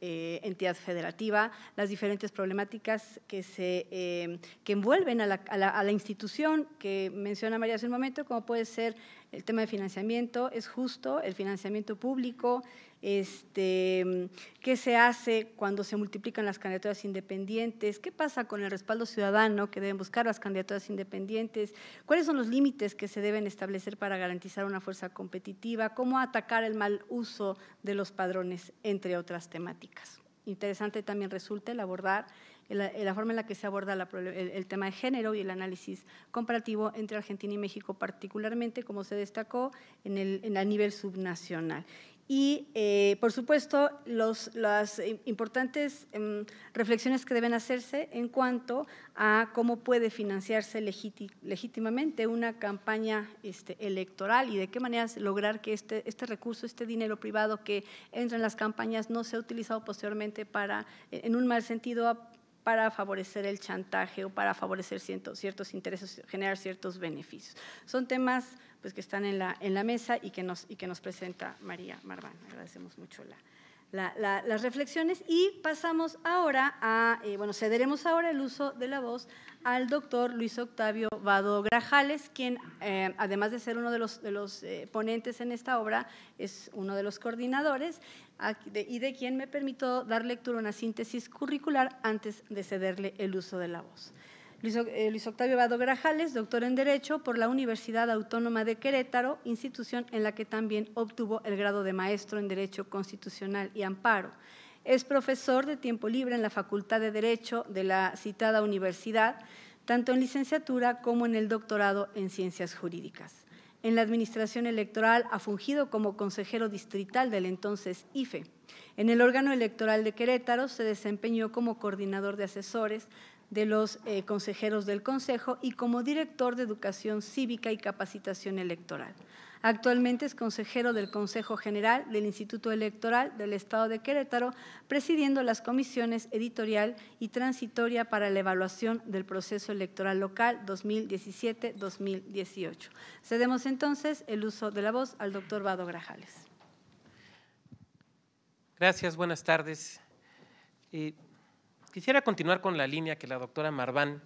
entidad federativa, las diferentes problemáticas que envuelven a la institución que menciona María hace un momento, como puede ser el tema de financiamiento, es justo, el financiamiento público, qué se hace cuando se multiplican las candidaturas independientes, qué pasa con el respaldo ciudadano que deben buscar las candidaturas independientes, cuáles son los límites que se deben establecer para garantizar una fuerza competitiva, cómo atacar el mal uso de los padrones, entre otras temáticas. Interesante también resulta el abordar la forma en la que se aborda el tema de género y el análisis comparativo entre Argentina y México, particularmente, como se destacó, a nivel subnacional. Y, por supuesto, las importantes reflexiones que deben hacerse en cuanto a cómo puede financiarse legítimamente una campaña electoral y de qué manera lograr que este recurso, este dinero privado que entra en las campañas no sea utilizado posteriormente en un mal sentido, para favorecer el chantaje o para favorecer ciertos intereses, generar ciertos beneficios. Son temas pues, que están en la mesa y que nos presenta María Marván. Agradecemos mucho las reflexiones y pasamos ahora cederemos ahora el uso de la voz al doctor Luis Octavio Vado Grajales, quien, además de ser uno de los ponentes en esta obra, es uno de los coordinadores y de quien me permito dar lectura a una síntesis curricular antes de cederle el uso de la voz. Luis Octavio Vado Grajales, doctor en Derecho por la Universidad Autónoma de Querétaro, institución en la que también obtuvo el grado de maestro en Derecho Constitucional y Amparo. Es profesor de tiempo libre en la Facultad de Derecho de la citada universidad, tanto en licenciatura como en el doctorado en Ciencias Jurídicas. En la administración electoral ha fungido como consejero distrital del entonces IFE. En el órgano electoral de Querétaro se desempeñó como coordinador de asesores de los consejeros del Consejo y como director de Educación Cívica y Capacitación Electoral. Actualmente es consejero del Consejo General del Instituto Electoral del Estado de Querétaro, presidiendo las comisiones editorial y transitoria para la evaluación del proceso electoral local 2017-2018. Cedemos entonces el uso de la voz al doctor Vado Grajales. Gracias, buenas tardes. Quisiera continuar con la línea que la doctora Marván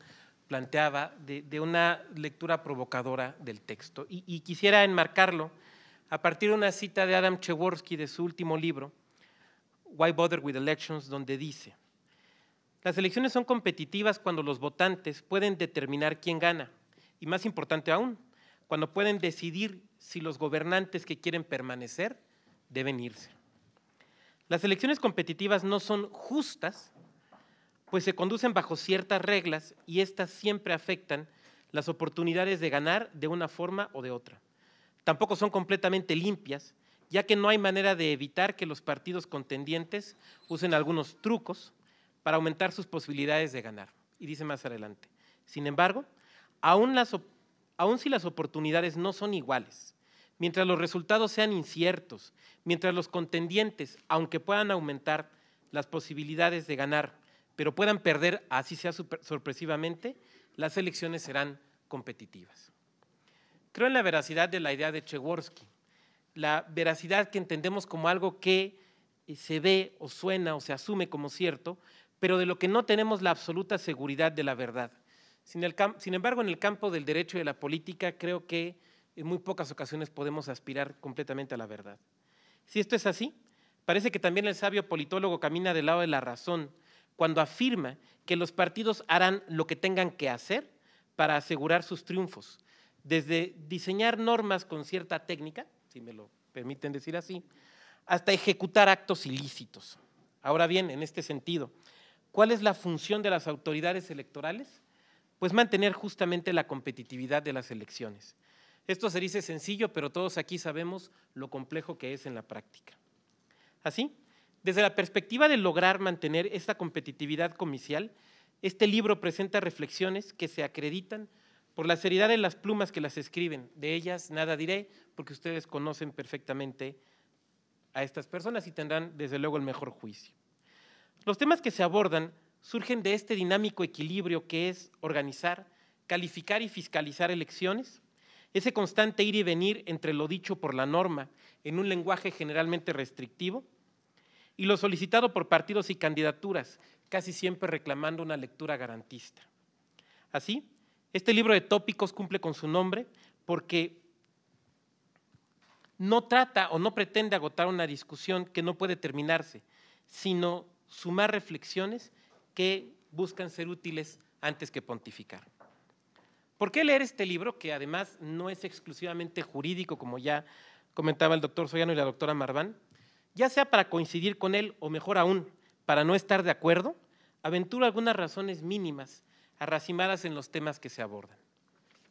planteaba de una lectura provocadora del texto y quisiera enmarcarlo a partir de una cita de Adam Przeworski de su último libro, Why Bother with Elections, donde dice: las elecciones son competitivas cuando los votantes pueden determinar quién gana y, más importante aún, cuando pueden decidir si los gobernantes que quieren permanecer deben irse. Las elecciones competitivas no son justas, pues se conducen bajo ciertas reglas y estas siempre afectan las oportunidades de ganar de una forma o de otra. Tampoco son completamente limpias, ya que no hay manera de evitar que los partidos contendientes usen algunos trucos para aumentar sus posibilidades de ganar. Y dice más adelante: sin embargo, aún si las oportunidades no son iguales, mientras los resultados sean inciertos, mientras los contendientes, aunque puedan aumentar las posibilidades de ganar, pero puedan perder, así sea sorpresivamente, las elecciones serán competitivas. Creo en la veracidad de la idea de Przeworski, la veracidad que entendemos como algo que se ve o suena o se asume como cierto, pero de lo que no tenemos la absoluta seguridad de la verdad. Sin embargo, en el campo del derecho y de la política, creo que en muy pocas ocasiones podemos aspirar completamente a la verdad. Si esto es así, parece que también el sabio politólogo camina del lado de la razón cuando afirma que los partidos harán lo que tengan que hacer para asegurar sus triunfos, desde diseñar normas con cierta técnica, si me lo permiten decir así, hasta ejecutar actos ilícitos. Ahora bien, en este sentido, ¿cuál es la función de las autoridades electorales? Pues mantener justamente la competitividad de las elecciones. Esto se dice sencillo, pero todos aquí sabemos lo complejo que es en la práctica. Así, desde la perspectiva de lograr mantener esta competitividad comicial, este libro presenta reflexiones que se acreditan por la seriedad de las plumas que las escriben. De ellas nada diré, porque ustedes conocen perfectamente a estas personas y tendrán desde luego el mejor juicio. Los temas que se abordan surgen de este dinámico equilibrio que es organizar, calificar y fiscalizar elecciones, ese constante ir y venir entre lo dicho por la norma en un lenguaje generalmente restrictivo y lo solicitado por partidos y candidaturas, casi siempre reclamando una lectura garantista. Así, este libro de tópicos cumple con su nombre porque no trata o no pretende agotar una discusión que no puede terminarse, sino sumar reflexiones que buscan ser útiles antes que pontificar. ¿Por qué leer este libro, que además no es exclusivamente jurídico, como ya comentaba el doctor Soriano y la doctora Marván? Ya sea para coincidir con él o mejor aún, para no estar de acuerdo, aventuro algunas razones mínimas arracimadas en los temas que se abordan.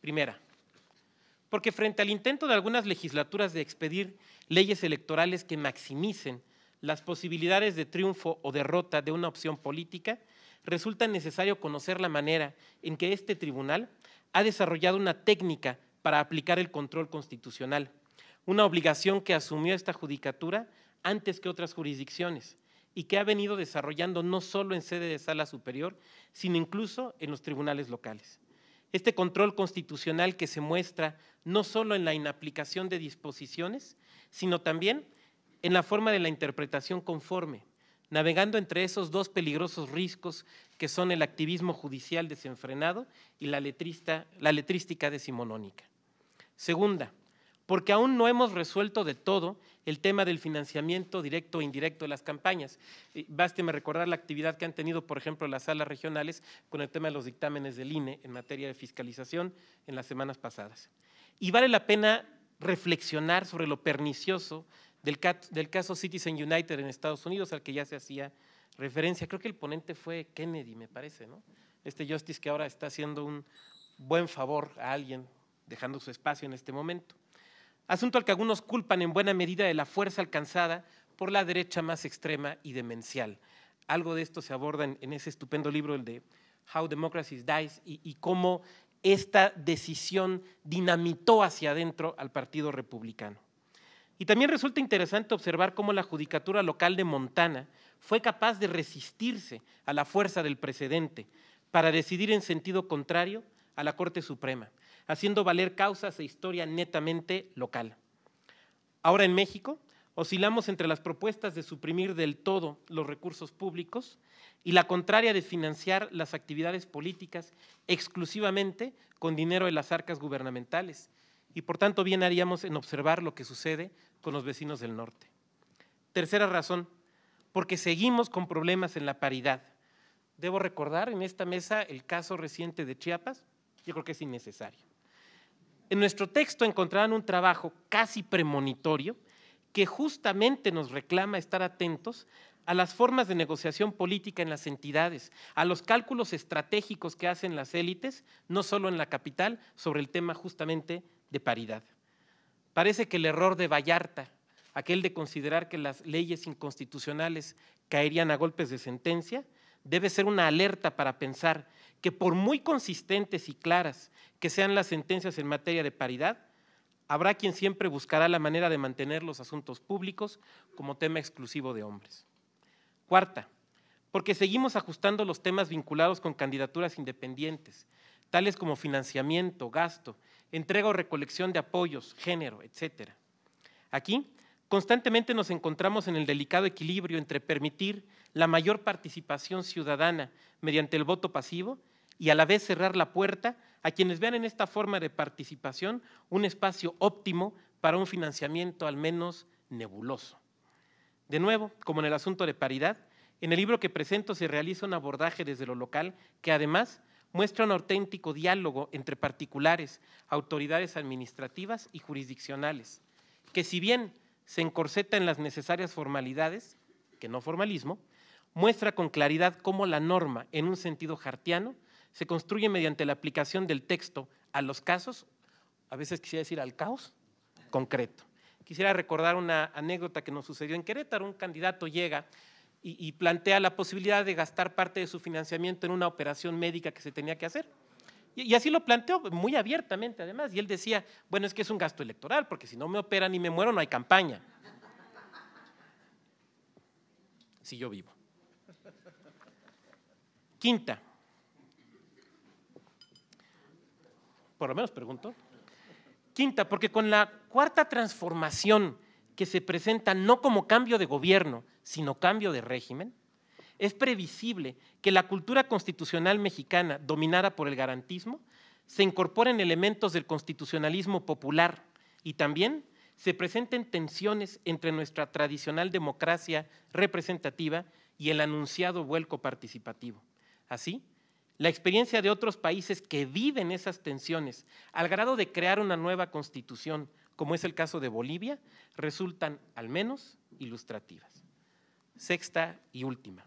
Primera, porque frente al intento de algunas legislaturas de expedir leyes electorales que maximicen las posibilidades de triunfo o derrota de una opción política, resulta necesario conocer la manera en que este tribunal ha desarrollado una técnica para aplicar el control constitucional, una obligación que asumió esta judicatura antes que otras jurisdicciones y que ha venido desarrollando no solo en sede de sala superior, sino incluso en los tribunales locales. Este control constitucional que se muestra no solo en la inaplicación de disposiciones, sino también en la forma de la interpretación conforme, navegando entre esos dos peligrosos riscos que son el activismo judicial desenfrenado y la letrística decimonónica. Segunda, porque aún no hemos resuelto de todo el tema del financiamiento directo e indirecto de las campañas. Básteme recordar la actividad que han tenido, por ejemplo, las salas regionales con el tema de los dictámenes del INE en materia de fiscalización en las semanas pasadas. Y vale la pena reflexionar sobre lo pernicioso del caso Citizen United en Estados Unidos, al que ya se hacía referencia. Creo que el ponente fue Kennedy, me parece, ¿no? Este justice que ahora está haciendo un buen favor a alguien, dejando su espacio en este momento. Asunto al que algunos culpan en buena medida de la fuerza alcanzada por la derecha más extrema y demencial. Algo de esto se aborda en ese estupendo libro, el de How Democracy Dies, y cómo esta decisión dinamitó hacia adentro al Partido Republicano. Y también resulta interesante observar cómo la Judicatura Local de Montana fue capaz de resistirse a la fuerza del precedente para decidir en sentido contrario a la Corte Suprema, haciendo valer causas e historia netamente local. Ahora en México oscilamos entre las propuestas de suprimir del todo los recursos públicos y la contraria de financiar las actividades políticas exclusivamente con dinero de las arcas gubernamentales, y por tanto bien haríamos en observar lo que sucede con los vecinos del norte. Tercera razón, porque seguimos con problemas en la paridad. Debo recordar en esta mesa el caso reciente de Chiapas, yo creo que es innecesario. En nuestro texto encontrarán un trabajo casi premonitorio que justamente nos reclama estar atentos a las formas de negociación política en las entidades, a los cálculos estratégicos que hacen las élites, no solo en la capital, sobre el tema justamente de paridad. Parece que el error de Vallarta, aquel de considerar que las leyes inconstitucionales caerían a golpes de sentencia, debe ser una alerta para pensar que por muy consistentes y claras que sean las sentencias en materia de paridad, habrá quien siempre buscará la manera de mantener los asuntos públicos como tema exclusivo de hombres. Cuarta, porque seguimos ajustando los temas vinculados con candidaturas independientes, tales como financiamiento, gasto, entrega o recolección de apoyos, género, etc. Aquí, constantemente nos encontramos en el delicado equilibrio entre permitir la mayor participación ciudadana mediante el voto pasivo y a la vez cerrar la puerta a quienes vean en esta forma de participación un espacio óptimo para un financiamiento al menos nebuloso. De nuevo, como en el asunto de paridad, en el libro que presento se realiza un abordaje desde lo local que además muestra un auténtico diálogo entre particulares, autoridades administrativas y jurisdiccionales, que si bien se encorseta en las necesarias formalidades, que no formalismo, muestra con claridad cómo la norma, en un sentido hartiano, se construye mediante la aplicación del texto a los casos, a veces quisiera decir al caos, concreto. Quisiera recordar una anécdota que nos sucedió en Querétaro. Un candidato llega y plantea la posibilidad de gastar parte de su financiamiento en una operación médica que se tenía que hacer. Y así lo planteó muy abiertamente además, y él decía, bueno, es que es un gasto electoral, porque si no me operan y me muero no hay campaña. Si yo vivo. Quinta, por lo menos pregunto. Quinta, porque con la cuarta transformación que se presenta no como cambio de gobierno, sino cambio de régimen, es previsible que la cultura constitucional mexicana, dominada por el garantismo, se incorporen elementos del constitucionalismo popular y también se presenten tensiones entre nuestra tradicional democracia representativa y el anunciado vuelco participativo. Así, la experiencia de otros países que viven esas tensiones al grado de crear una nueva constitución, como es el caso de Bolivia, resultan al menos ilustrativas. Sexta y última,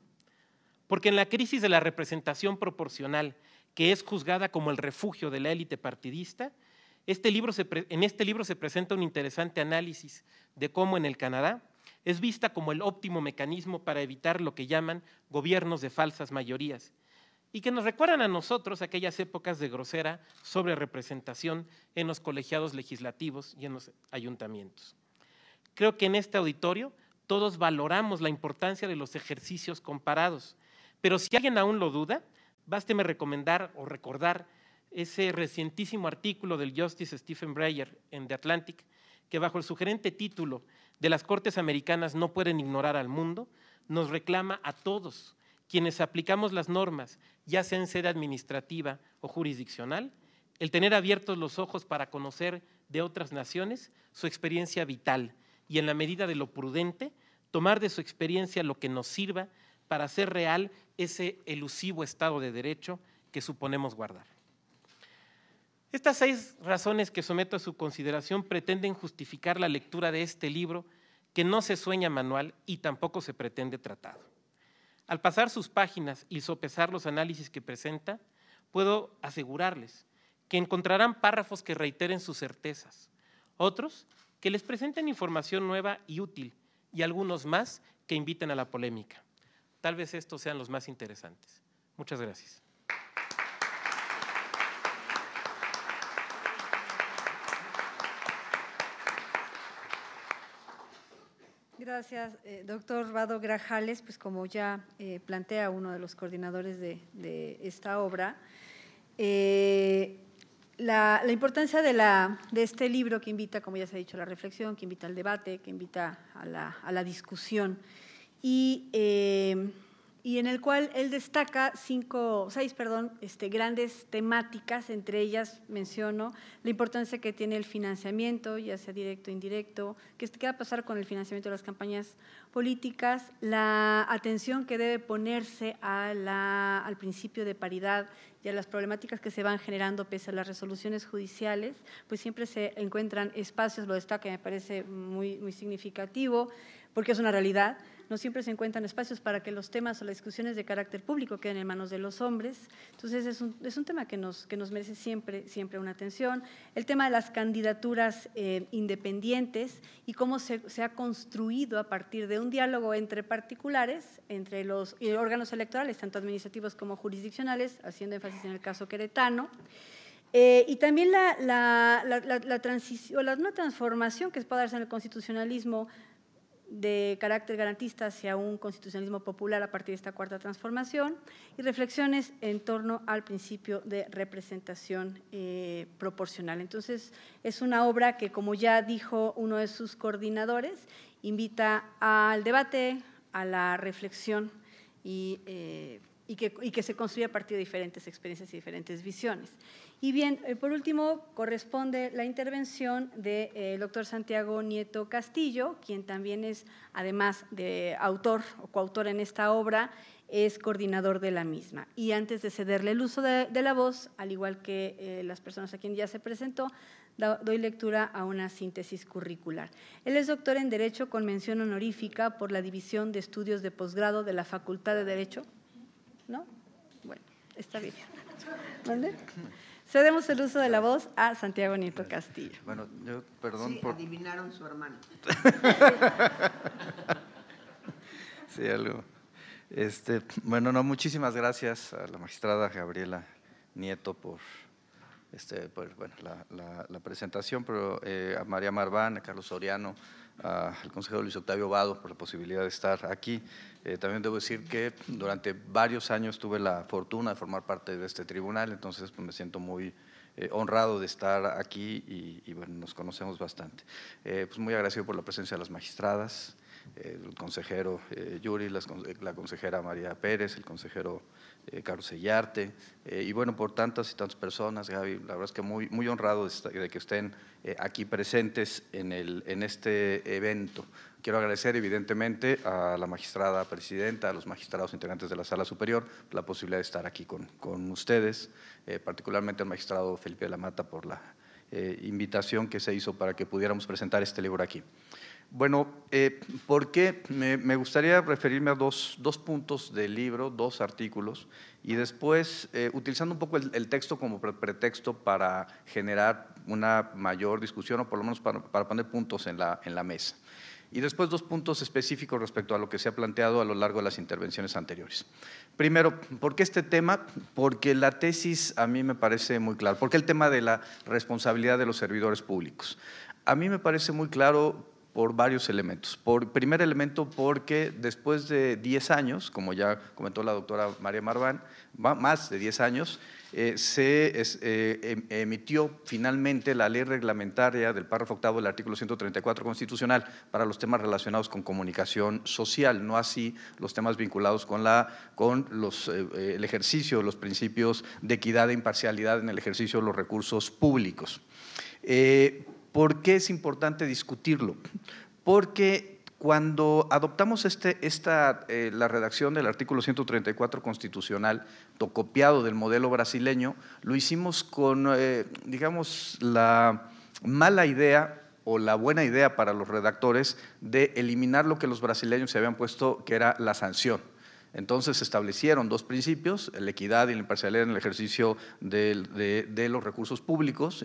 Porque en la crisis de la representación proporcional, que es juzgada como el refugio de la élite partidista, en este libro se presenta un interesante análisis de cómo en el Canadá es vista como el óptimo mecanismo para evitar lo que llaman gobiernos de falsas mayorías, y que nos recuerdan a nosotros aquellas épocas de grosera sobrerepresentación en los colegiados legislativos y en los ayuntamientos. Creo que en este auditorio todos valoramos la importancia de los ejercicios comparados, pero si alguien aún lo duda, básteme recomendar o recordar ese recientísimo artículo del Justice Stephen Breyer en The Atlantic, que bajo el sugerente título de las Cortes Americanas no pueden ignorar al mundo, nos reclama a todos quienes aplicamos las normas, ya sea en sede administrativa o jurisdiccional, el tener abiertos los ojos para conocer de otras naciones su experiencia vital y, en la medida de lo prudente, tomar de su experiencia lo que nos sirva para hacer real ese elusivo Estado de Derecho que suponemos guardar. Estas 6 razones que someto a su consideración pretenden justificar la lectura de este libro, que no se sueña manual y tampoco se pretende tratado. Al pasar sus páginas y sopesar los análisis que presenta, puedo asegurarles que encontrarán párrafos que reiteren sus certezas, otros que les presenten información nueva y útil, y algunos más que inviten a la polémica. Tal vez estos sean los más interesantes. Muchas gracias. Gracias, doctor Vado Grajales. Pues como ya plantea uno de los coordinadores de esta obra, la importancia de este libro que invita, como ya se ha dicho, a la reflexión, que invita al debate, que invita a la discusión, y en el cual él destaca seis grandes temáticas. Entre ellas menciono la importancia que tiene el financiamiento, ya sea directo o indirecto, qué va a pasar con el financiamiento de las campañas políticas, la atención que debe ponerse al principio de paridad y a las problemáticas que se van generando pese a las resoluciones judiciales, pues siempre se encuentran espacios, lo destaca, me parece muy, muy significativo, porque es una realidad. No siempre se encuentran espacios para que los temas o las discusiones de carácter público queden en manos de los hombres. Entonces, es un tema que nos merece siempre una atención. El tema de las candidaturas independientes y cómo se ha construido a partir de un diálogo entre particulares, entre los órganos electorales, tanto administrativos como jurisdiccionales, haciendo énfasis en el caso queretano. Y también la transición, una transformación que puede darse en el constitucionalismo de carácter garantista hacia un constitucionalismo popular a partir de esta cuarta transformación, y reflexiones en torno al principio de representación proporcional. Entonces, es una obra que, como ya dijo uno de sus coordinadores, invita al debate, a la reflexión y que se construye a partir de diferentes experiencias y diferentes visiones. Y bien, por último, corresponde la intervención del doctor Santiago Nieto Castillo, quien también es, además de autor o coautor en esta obra, es coordinador de la misma. Y antes de cederle el uso de la voz, al igual que las personas a quien ya se presentó, doy lectura a una síntesis curricular. Él es doctor en Derecho con mención honorífica por la División de Estudios de Posgrado de la Facultad de Derecho. ¿No? Bueno, está bien. ¿Dónde? Cedemos el uso de la voz a Santiago Nieto Castillo. Bueno, yo, perdón sí, por… adivinaron su hermano. Sí, algo. Bueno, no, muchísimas gracias a la magistrada Gabriela Nieto por la presentación, pero a María Marván, a Carlos Soriano, al consejero Luis Octavio Vado por la posibilidad de estar aquí. También debo decir que durante varios años tuve la fortuna de formar parte de este tribunal, entonces pues, me siento muy honrado de estar aquí y bueno, nos conocemos bastante. Pues muy agradecido por la presencia de las magistradas, el consejero Yuri, la consejera María Pérez, el consejero Carlos Sellarte, y bueno, por tantas y tantas personas, Gaby, la verdad es que muy honrado de que estén aquí presentes en este evento. Quiero agradecer evidentemente a la magistrada presidenta, a los magistrados integrantes de la Sala Superior, la posibilidad de estar aquí con ustedes, particularmente al magistrado Felipe de la Mata por la invitación que se hizo para que pudiéramos presentar este libro aquí. Bueno, ¿por qué? Me gustaría referirme a dos puntos del libro, 2 artículos, y después, utilizando un poco el texto como pretexto para generar una mayor discusión o por lo menos para poner puntos en la mesa. Y después 2 puntos específicos respecto a lo que se ha planteado a lo largo de las intervenciones anteriores. Primero, ¿por qué este tema? Porque la tesis a mí me parece muy clara. ¿Por qué el tema de la responsabilidad de los servidores públicos? A mí me parece muy claro por varios elementos. Primer elemento, porque después de 10 años, como ya comentó la doctora María Marván, más de 10 años, emitió finalmente la ley reglamentaria del párrafo 8º del artículo 134 constitucional para los temas relacionados con comunicación social, no así los temas vinculados con el ejercicio de los principios de equidad e imparcialidad en el ejercicio de los recursos públicos. ¿Por qué es importante discutirlo? Porque cuando adoptamos la redacción del artículo 134 constitucional, copiado del modelo brasileño, lo hicimos con, digamos, la mala idea o la buena idea para los redactores de eliminar lo que los brasileños se habían puesto, que era la sanción. Entonces se establecieron 2 principios, la equidad y la imparcialidad en el ejercicio de los recursos públicos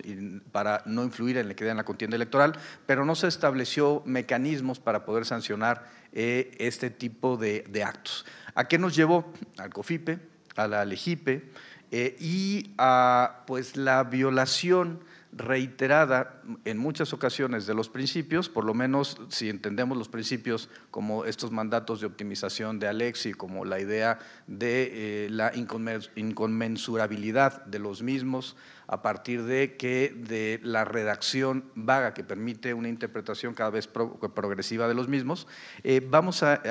para no influir en la equidad en la contienda electoral, pero no se estableció mecanismos para poder sancionar este tipo de actos. ¿A qué nos llevó? Al COFIPE, a la LEGIPE y a pues, la violación reiterada en muchas ocasiones de los principios, por lo menos si entendemos los principios como estos mandatos de optimización de Alexi, como la idea de la inconmensurabilidad de los mismos a partir de la redacción vaga que permite una interpretación cada vez progresiva de los mismos,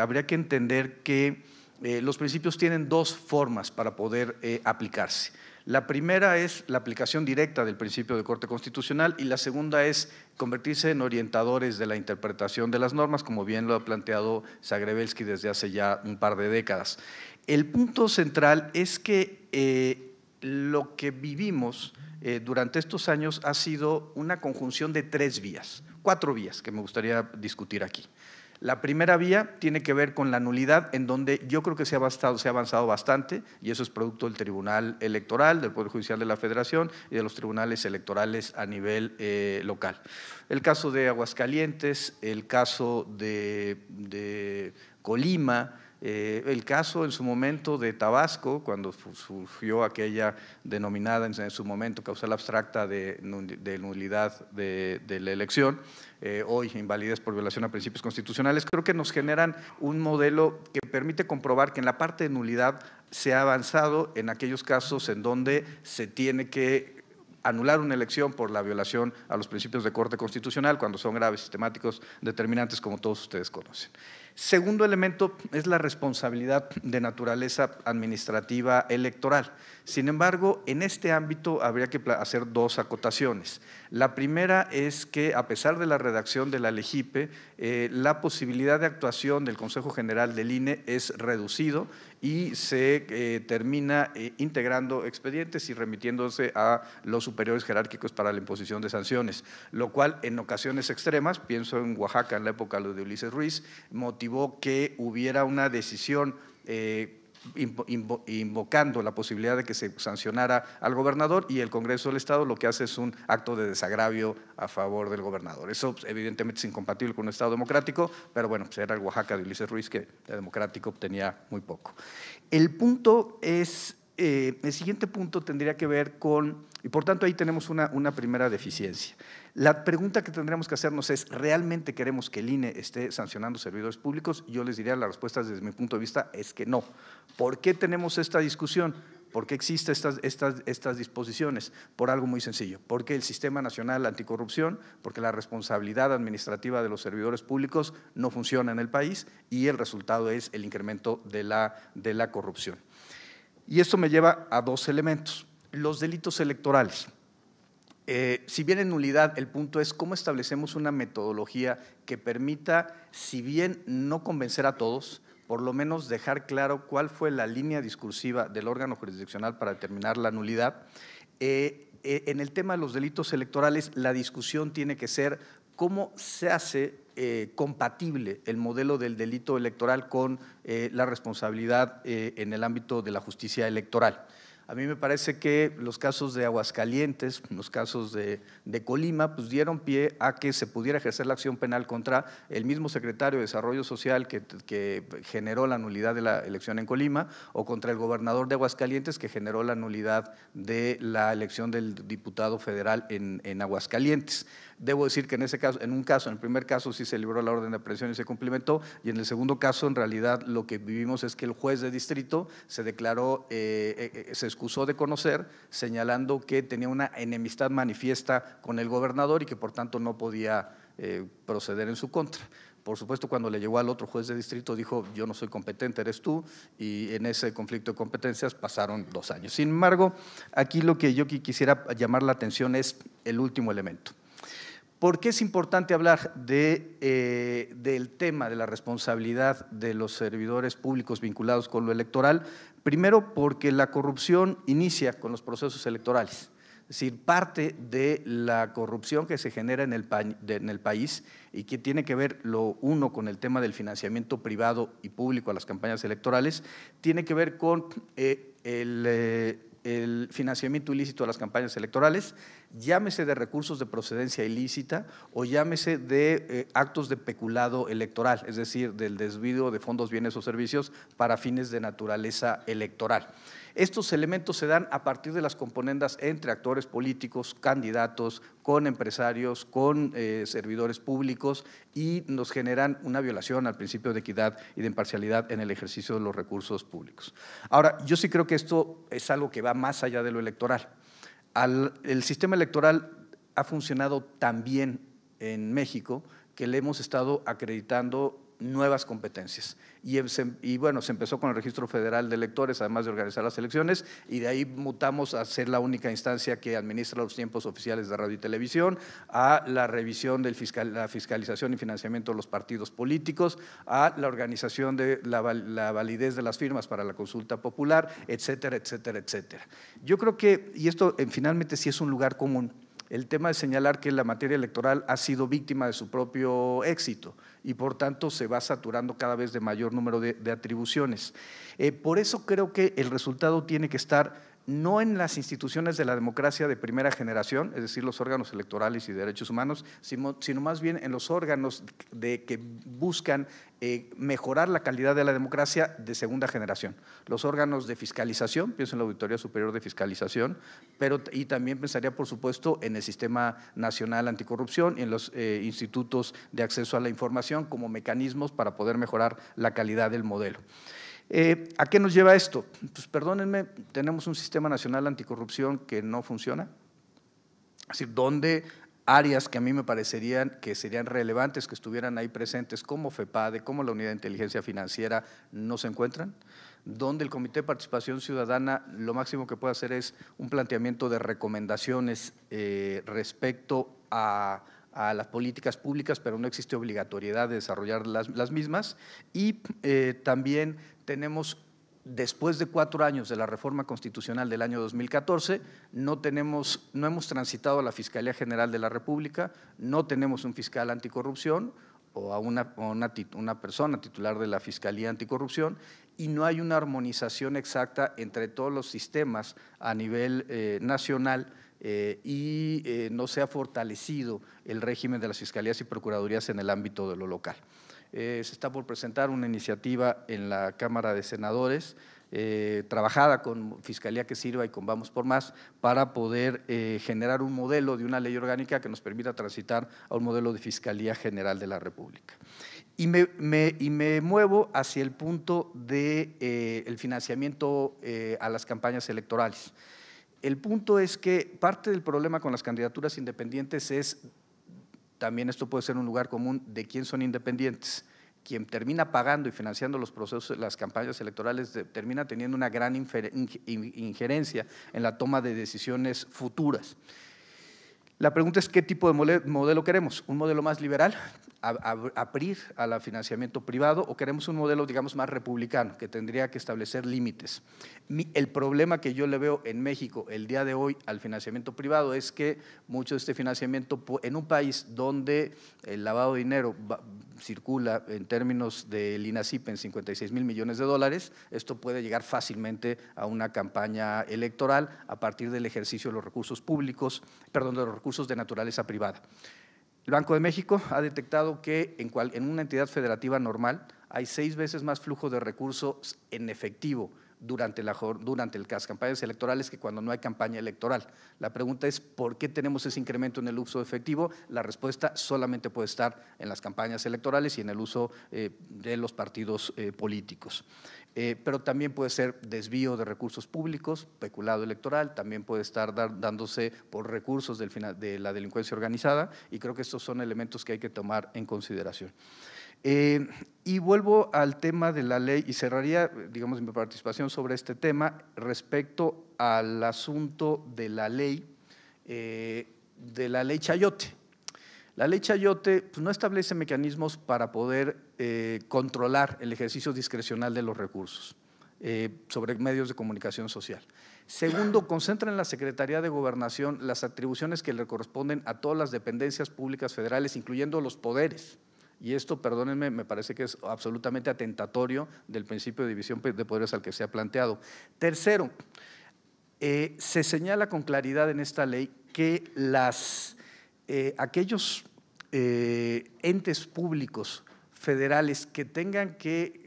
habría que entender que los principios tienen 2 formas para poder aplicarse. La primera es la aplicación directa del principio de corte constitucional y la segunda es convertirse en orientadores de la interpretación de las normas, como bien lo ha planteado Zagrebelsky desde hace ya un par de décadas. El punto central es que lo que vivimos durante estos años ha sido una conjunción de 3 vías, 4 vías que me gustaría discutir aquí. La primera vía tiene que ver con la nulidad, en donde yo creo que se ha avanzado bastante, y eso es producto del Tribunal Electoral, del Poder Judicial de la Federación y de los tribunales electorales a nivel local. El caso de Aguascalientes, el caso de Colima, el caso en su momento de Tabasco, cuando surgió aquella denominada en su momento causal abstracta de nulidad de la elección, hoy invalidez por violación a principios constitucionales, creo que nos generan un modelo que permite comprobar que en la parte de nulidad se ha avanzado en aquellos casos en donde se tiene que anular una elección por la violación a los principios de corte constitucional, cuando son graves, sistemáticos, determinantes, como todos ustedes conocen. Segundo elemento es la responsabilidad de naturaleza administrativa electoral. Sin embargo, en este ámbito habría que hacer 2 acotaciones. La primera es que, a pesar de la redacción de la LEGIPE, la posibilidad de actuación del Consejo General del INE es reducido y se termina integrando expedientes y remitiéndose a los superiores jerárquicos para la imposición de sanciones, lo cual en ocasiones extremas, pienso en Oaxaca en la época de Ulises Ruiz, motivó que hubiera una decisión invocando la posibilidad de que se sancionara al gobernador, y el Congreso del Estado lo que hace es un acto de desagravio a favor del gobernador. Eso evidentemente es incompatible con un Estado democrático, pero bueno, pues era el Oaxaca de Ulises Ruiz, que de democrático tenía muy poco. El punto es, el siguiente punto tendría que ver con, y por tanto ahí tenemos una primera deficiencia. La pregunta que tendríamos que hacernos es, ¿realmente queremos que el INE esté sancionando servidores públicos? Yo les diría, la respuesta desde mi punto de vista es que no. ¿Por qué tenemos esta discusión? ¿Por qué existen estas disposiciones? Por algo muy sencillo, porque el Sistema Nacional Anticorrupción, porque la responsabilidad administrativa de los servidores públicos no funciona en el país y el resultado es el incremento de la corrupción. Y esto me lleva a 2 elementos. Los delitos electorales. Si bien en nulidad, el punto es cómo establecemos una metodología que permita, si bien no convencer a todos, por lo menos dejar claro cuál fue la línea discursiva del órgano jurisdiccional para determinar la nulidad. En el tema de los delitos electorales, la discusión tiene que ser cómo se hace compatible el modelo del delito electoral con la responsabilidad en el ámbito de la justicia electoral. A mí me parece que los casos de Aguascalientes, los casos de Colima, pues dieron pie a que se pudiera ejercer la acción penal contra el mismo secretario de Desarrollo Social que generó la nulidad de la elección en Colima, o contra el gobernador de Aguascalientes que generó la nulidad de la elección del diputado federal en Aguascalientes. Debo decir que en ese caso, en el primer caso sí se libró la orden de aprehensión y se cumplimentó, y en el segundo caso en realidad lo que vivimos es que el juez de distrito se declaró, se excusó de conocer, señalando que tenía una enemistad manifiesta con el gobernador y que por tanto no podía proceder en su contra. Por supuesto, cuando le llegó al otro juez de distrito dijo, yo no soy competente, eres tú, y en ese conflicto de competencias pasaron 2 años. Sin embargo, aquí lo que yo quisiera llamar la atención es el último elemento. ¿Por qué es importante hablar del tema de la responsabilidad de los servidores públicos vinculados con lo electoral? Primero, porque la corrupción inicia con los procesos electorales. Es decir, parte de la corrupción que se genera en el país y que tiene que ver lo uno con el tema del financiamiento privado y público a las campañas electorales, tiene que ver con el financiamiento ilícito a las campañas electorales, llámese de recursos de procedencia ilícita o llámese de actos de peculado electoral, es decir, del desvío de fondos, bienes o servicios para fines de naturaleza electoral. Estos elementos se dan a partir de las componendas entre actores políticos, candidatos, con empresarios, con servidores públicos, y nos generan una violación al principio de equidad y de imparcialidad en el ejercicio de los recursos públicos. Ahora, yo sí creo que esto es algo que va más allá de lo electoral. El sistema electoral ha funcionado tan bien en México que le hemos estado acreditando nuevas competencias. Y bueno, se empezó con el Registro Federal de Electores, además de organizar las elecciones, y de ahí mutamos a ser la única instancia que administra los tiempos oficiales de radio y televisión, a la revisión de la fiscalización y financiamiento de los partidos políticos, a la organización de la validez de las firmas para la consulta popular, etcétera, etcétera, etcétera. Yo creo que, y esto finalmente sí es un lugar común, el tema de señalar que la materia electoral ha sido víctima de su propio éxito y por tanto se va saturando cada vez de mayor número de atribuciones. Por eso creo que el resultado tiene que estar no en las instituciones de la democracia de primera generación, es decir, los órganos electorales y derechos humanos, sino más bien en los órganos que buscan mejorar la calidad de la democracia de segunda generación. Los órganos de fiscalización, pienso en la Auditoría Superior de Fiscalización, y también pensaría, por supuesto, en el Sistema Nacional Anticorrupción y en los institutos de acceso a la información como mecanismos para poder mejorar la calidad del modelo. ¿A qué nos lleva esto? Pues perdónenme, tenemos un Sistema Nacional Anticorrupción que no funciona, es decir, donde áreas que a mí me parecerían que serían relevantes que estuvieran ahí presentes, como FEPADE, como la Unidad de Inteligencia Financiera, no se encuentran, donde el Comité de Participación Ciudadana lo máximo que puede hacer es un planteamiento de recomendaciones respecto a las políticas públicas, pero no existe obligatoriedad de desarrollar las mismas, y también tenemos, después de 4 años de la reforma constitucional del año 2014, no hemos transitado a la Fiscalía General de la República, no tenemos un fiscal anticorrupción o a una persona titular de la Fiscalía Anticorrupción, y no hay una armonización exacta entre todos los sistemas a nivel nacional, y no se ha fortalecido el régimen de las fiscalías y procuradurías en el ámbito de lo local. Se está por presentar una iniciativa en la Cámara de Senadores, trabajada con Fiscalía que Sirva y con Vamos por Más, para poder generar un modelo de una ley orgánica que nos permita transitar a un modelo de Fiscalía General de la República. Y me muevo hacia el punto del financiamiento a las campañas electorales. El punto es que parte del problema con las candidaturas independientes es, también esto puede ser un lugar común, de quién son independientes. Quien termina pagando y financiando los procesos, las campañas electorales, termina teniendo una gran injerencia en la toma de decisiones futuras. La pregunta es qué tipo de modelo queremos, un modelo más liberal, abrir al financiamiento privado, o queremos un modelo, digamos, más republicano, que tendría que establecer límites. El problema que yo le veo en México el día de hoy al financiamiento privado es que mucho de este financiamiento en un país donde el lavado de dinero circula en términos del INACIP en 56,000 millones de dólares, esto puede llegar fácilmente a una campaña electoral a partir del ejercicio de los recursos públicos, perdón, de los recursos de naturaleza privada. El Banco de México ha detectado que en una entidad federativa normal hay 6 veces más flujo de recursos en efectivo durante las campañas electorales que cuando no hay campaña electoral. La pregunta es, ¿por qué tenemos ese incremento en el uso de efectivo? La respuesta solamente puede estar en las campañas electorales y en el uso de los partidos políticos. Pero también puede ser desvío de recursos públicos, peculado electoral, también puede estar dándose por recursos de la delincuencia organizada, y creo que estos son elementos que hay que tomar en consideración. Y vuelvo al tema de la ley y cerraría, digamos, mi participación sobre este tema respecto al asunto de la ley Chayote. La ley Chayote pues, no establece mecanismos para poder controlar el ejercicio discrecional de los recursos sobre medios de comunicación social. Segundo, concentra en la Secretaría de Gobernación las atribuciones que le corresponden a todas las dependencias públicas federales, incluyendo los poderes. Y esto, perdónenme, me parece que es absolutamente atentatorio del principio de división de poderes al que se ha planteado. Tercero, se señala con claridad en esta ley que aquellos entes públicos federales que tengan que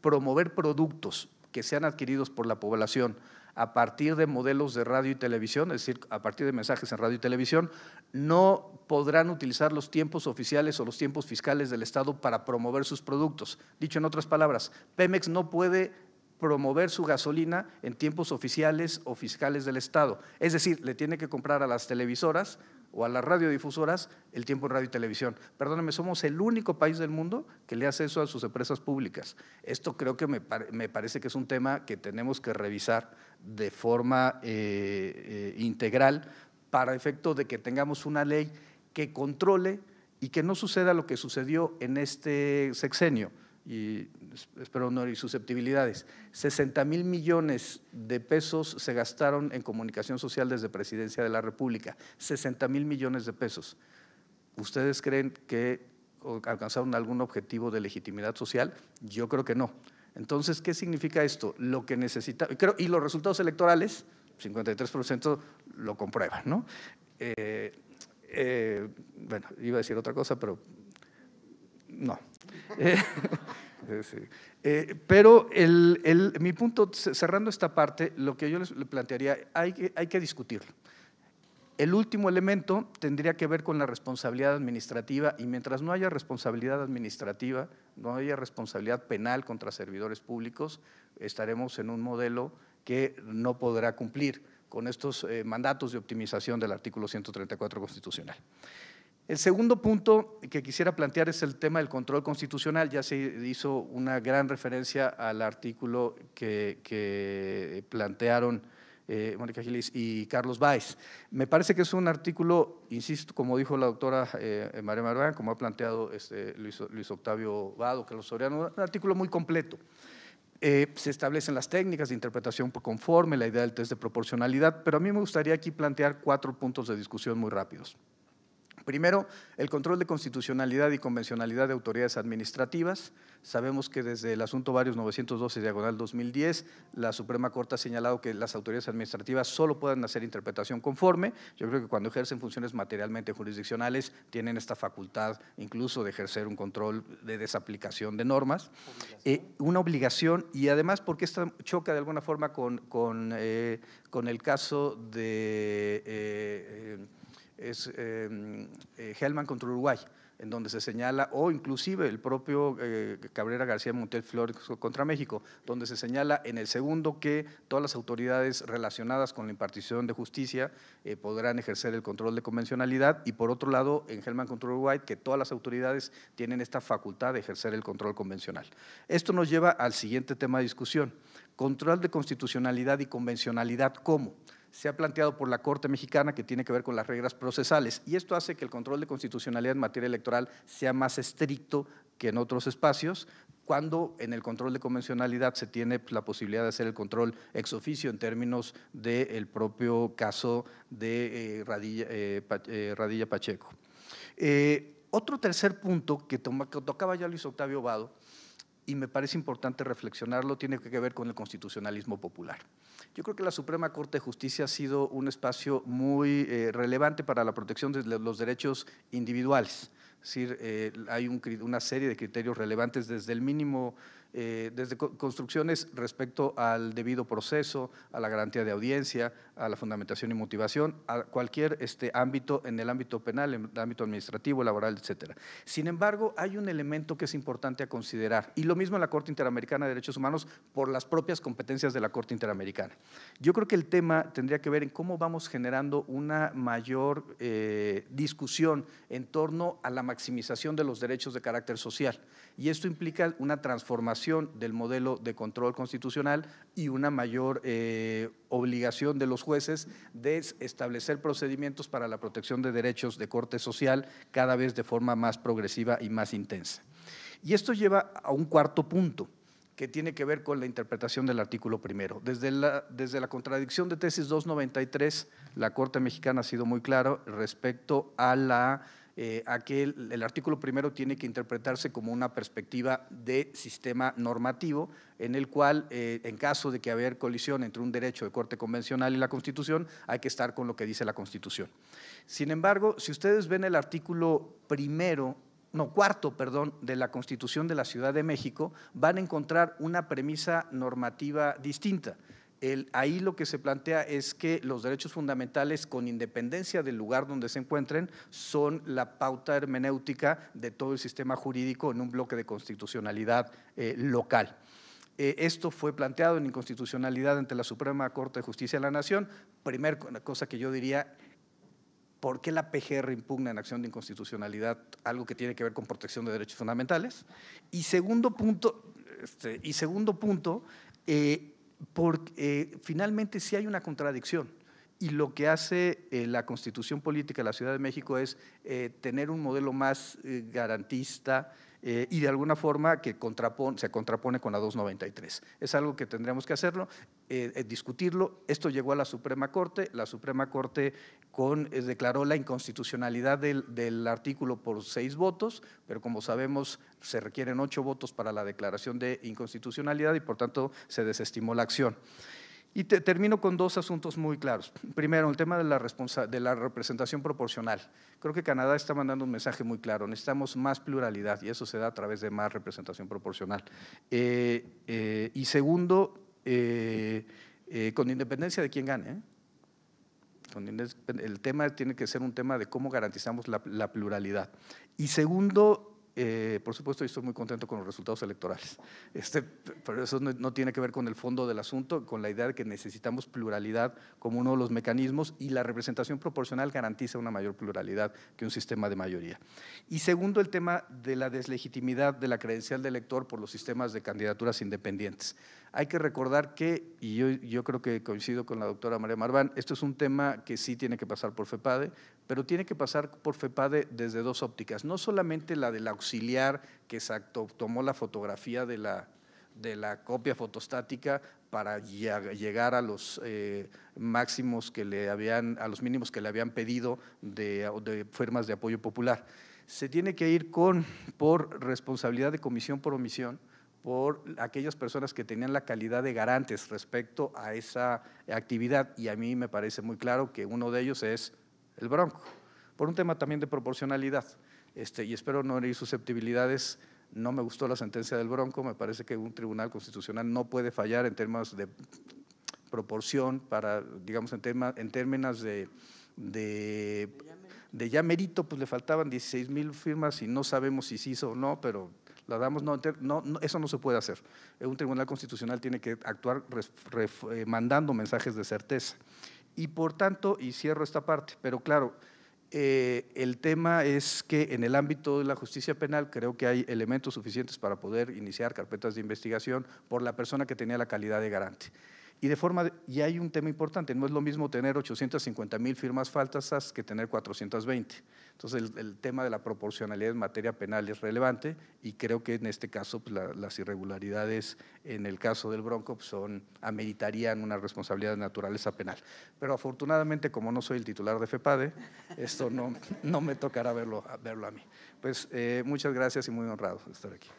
promover productos que sean adquiridos por la población a partir de modelos de radio y televisión, es decir, a partir de mensajes en radio y televisión, no podrán utilizar los tiempos oficiales o los tiempos fiscales del Estado para promover sus productos. Dicho en otras palabras, Pemex no puede promover su gasolina en tiempos oficiales o fiscales del Estado. Es decir, le tiene que comprar a las televisoras o a las radiodifusoras el tiempo en radio y televisión. Perdónenme, somos el único país del mundo que le hace eso a sus empresas públicas. Esto creo que me parece que es un tema que tenemos que revisar de forma integral para efecto de que tengamos una ley que controle y que no suceda lo que sucedió en este sexenio, y espero no herir susceptibilidades. 60,000 millones de pesos se gastaron en comunicación social desde Presidencia de la República, 60,000 millones de pesos. ¿Ustedes creen que alcanzaron algún objetivo de legitimidad social? Yo creo que no. Entonces, ¿qué significa esto? Lo que necesita, y los resultados electorales, 53% lo comprueban, ¿no? Bueno, iba a decir otra cosa, pero no. Sí. Pero mi punto, cerrando esta parte, lo que yo les plantearía, hay que discutirlo. El último elemento tendría que ver con la responsabilidad administrativa, y mientras no haya responsabilidad administrativa, no haya responsabilidad penal contra servidores públicos, estaremos en un modelo que no podrá cumplir con estos mandatos de optimización del artículo 134 constitucional. El segundo punto que quisiera plantear es el tema del control constitucional. Ya se hizo una gran referencia al artículo que plantearon Mónica Gilis y Carlos Báez. Me parece que es un artículo, insisto, como dijo la doctora María Marván, como ha planteado Luis Octavio Vado, Carlos Soriano, un artículo muy completo. Se establecen las técnicas de interpretación conforme, la idea del test de proporcionalidad, pero a mí me gustaría aquí plantear 4 puntos de discusión muy rápidos. Primero, el control de constitucionalidad y convencionalidad de autoridades administrativas. Sabemos que desde el asunto Varios 912/2010, la Suprema Corte ha señalado que las autoridades administrativas solo pueden hacer interpretación conforme. Yo creo que cuando ejercen funciones materialmente jurisdiccionales tienen esta facultad incluso de ejercer un control de desaplicación de normas. Una obligación, y además porque esta choca de alguna forma con el caso de… Hellman contra Uruguay, en donde se señala, o inclusive el propio Cabrera García Montiel Flores contra México, donde se señala en el segundo que todas las autoridades relacionadas con la impartición de justicia podrán ejercer el control de convencionalidad, y por otro lado, en Hellman contra Uruguay, que todas las autoridades tienen esta facultad de ejercer el control convencional. Esto nos lleva al siguiente tema de discusión: control de constitucionalidad y convencionalidad, ¿cómo? se ha planteado por la Corte Mexicana que tiene que ver con las reglas procesales, y esto hace que el control de constitucionalidad en materia electoral sea más estricto que en otros espacios, cuando en el control de convencionalidad se tiene la posibilidad de hacer el control ex oficio en términos del propio caso de Radilla Pacheco. Otro tercer punto que tocaba ya Luis Octavio Vado, y me parece importante reflexionarlo, tiene que ver con el constitucionalismo popular. Yo creo que la Suprema Corte de Justicia ha sido un espacio muy relevante para la protección de los derechos individuales. Es decir, hay una serie de criterios relevantes desde el mínimo, desde construcciones respecto al debido proceso, a la garantía de audiencia, a la fundamentación y motivación, a cualquier ámbito, en el ámbito penal, en el ámbito administrativo, laboral, etcétera. Sin embargo, hay un elemento que es importante a considerar, y lo mismo en la Corte Interamericana de Derechos Humanos por las propias competencias de la Corte Interamericana. Yo creo que el tema tendría que ver en cómo vamos generando una mayor discusión en torno a la maximización de los derechos de carácter social, y esto implica una transformación del modelo de control constitucional y una mayor obligación de los jueces de establecer procedimientos para la protección de derechos de corte social cada vez de forma más progresiva y más intensa. Y esto lleva a un cuarto punto, que tiene que ver con la interpretación del artículo primero. Desde la contradicción de tesis 293, la Corte Mexicana ha sido muy claro respecto a que el artículo primero tiene que interpretarse como una perspectiva de sistema normativo, en el cual, en caso de que haber colisión entre un derecho de corte convencional y la Constitución, hay que estar con lo que dice la Constitución. Sin embargo, si ustedes ven el artículo cuarto, de la Constitución de la Ciudad de México, van a encontrar una premisa normativa distinta. Ahí lo que se plantea es que los derechos fundamentales, con independencia del lugar donde se encuentren, son la pauta hermenéutica de todo el sistema jurídico en un bloque de constitucionalidad local. Esto fue planteado en inconstitucionalidad ante la Suprema Corte de Justicia de la Nación. Primera cosa que yo diría, ¿por qué la PGR impugna en acción de inconstitucionalidad algo que tiene que ver con protección de derechos fundamentales? Y segundo punto, porque finalmente sí hay una contradicción, y lo que hace la Constitución Política de la Ciudad de México es tener un modelo más garantista y de alguna forma que se contrapone con la 293. Es algo que tendremos que hacerlo, discutirlo. Esto llegó a la Suprema Corte declaró la inconstitucionalidad del artículo por 6 votos, pero como sabemos se requieren 8 votos para la declaración de inconstitucionalidad y por tanto se desestimó la acción. Y termino con 2 asuntos muy claros. Primero, el tema de la representación proporcional. Creo que Canadá está mandando un mensaje muy claro. Necesitamos más pluralidad y eso se da a través de más representación proporcional. Y segundo, con independencia de quién gane, el tema tiene que ser un tema de cómo garantizamos la pluralidad. Y segundo, por supuesto, yo estoy muy contento con los resultados electorales, pero eso no tiene que ver con el fondo del asunto, con la idea de que necesitamos pluralidad como uno de los mecanismos, y la representación proporcional garantiza una mayor pluralidad que un sistema de mayoría. Y segundo, el tema de la deslegitimidad de la credencial de elector por los sistemas de candidaturas independientes. Hay que recordar que, y yo creo que coincido con la doctora María Marván, esto es un tema que sí tiene que pasar por FEPADE, pero tiene que pasar por FEPADE desde 2 ópticas, no solamente la del auxiliar que tomó la fotografía de la copia fotostática para llegar a los máximos a los mínimos que le habían pedido de firmas de apoyo popular. Se tiene que ir por responsabilidad de comisión por omisión, por aquellas personas que tenían la calidad de garantes respecto a esa actividad, y a mí me parece muy claro que uno de ellos es el Bronco, por un tema también de proporcionalidad, y espero no herir susceptibilidades. No me gustó la sentencia del Bronco, me parece que un tribunal constitucional no puede fallar en términos de proporción, en términos de ya mérito, pues le faltaban 16,000 firmas y no sabemos si se hizo o no, pero la damos, eso no se puede hacer. Un tribunal constitucional tiene que actuar mandando mensajes de certeza. Y por tanto, y cierro esta parte, pero claro, el tema es que en el ámbito de la justicia penal creo que hay elementos suficientes para poder iniciar carpetas de investigación por la persona que tenía la calidad de garante. Y hay un tema importante, no es lo mismo tener 850,000 firmas falsas que tener 420. Entonces, el tema de la proporcionalidad en materia penal es relevante y creo que en este caso pues, las irregularidades en el caso del Bronco pues, ameritarían una responsabilidad de naturaleza penal. Pero afortunadamente, como no soy el titular de FEPADE, esto no me tocará verlo a mí. Pues muchas gracias y muy honrado de estar aquí.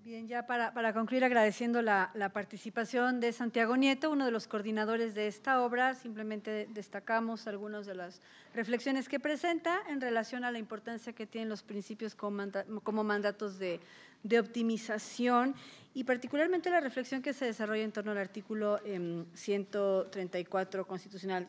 Bien, ya para concluir agradeciendo la participación de Santiago Nieto, uno de los coordinadores de esta obra, simplemente destacamos algunas de las reflexiones que presenta en relación a la importancia que tienen los principios como mandatos de optimización y particularmente la reflexión que se desarrolla en torno al artículo 134 constitucional.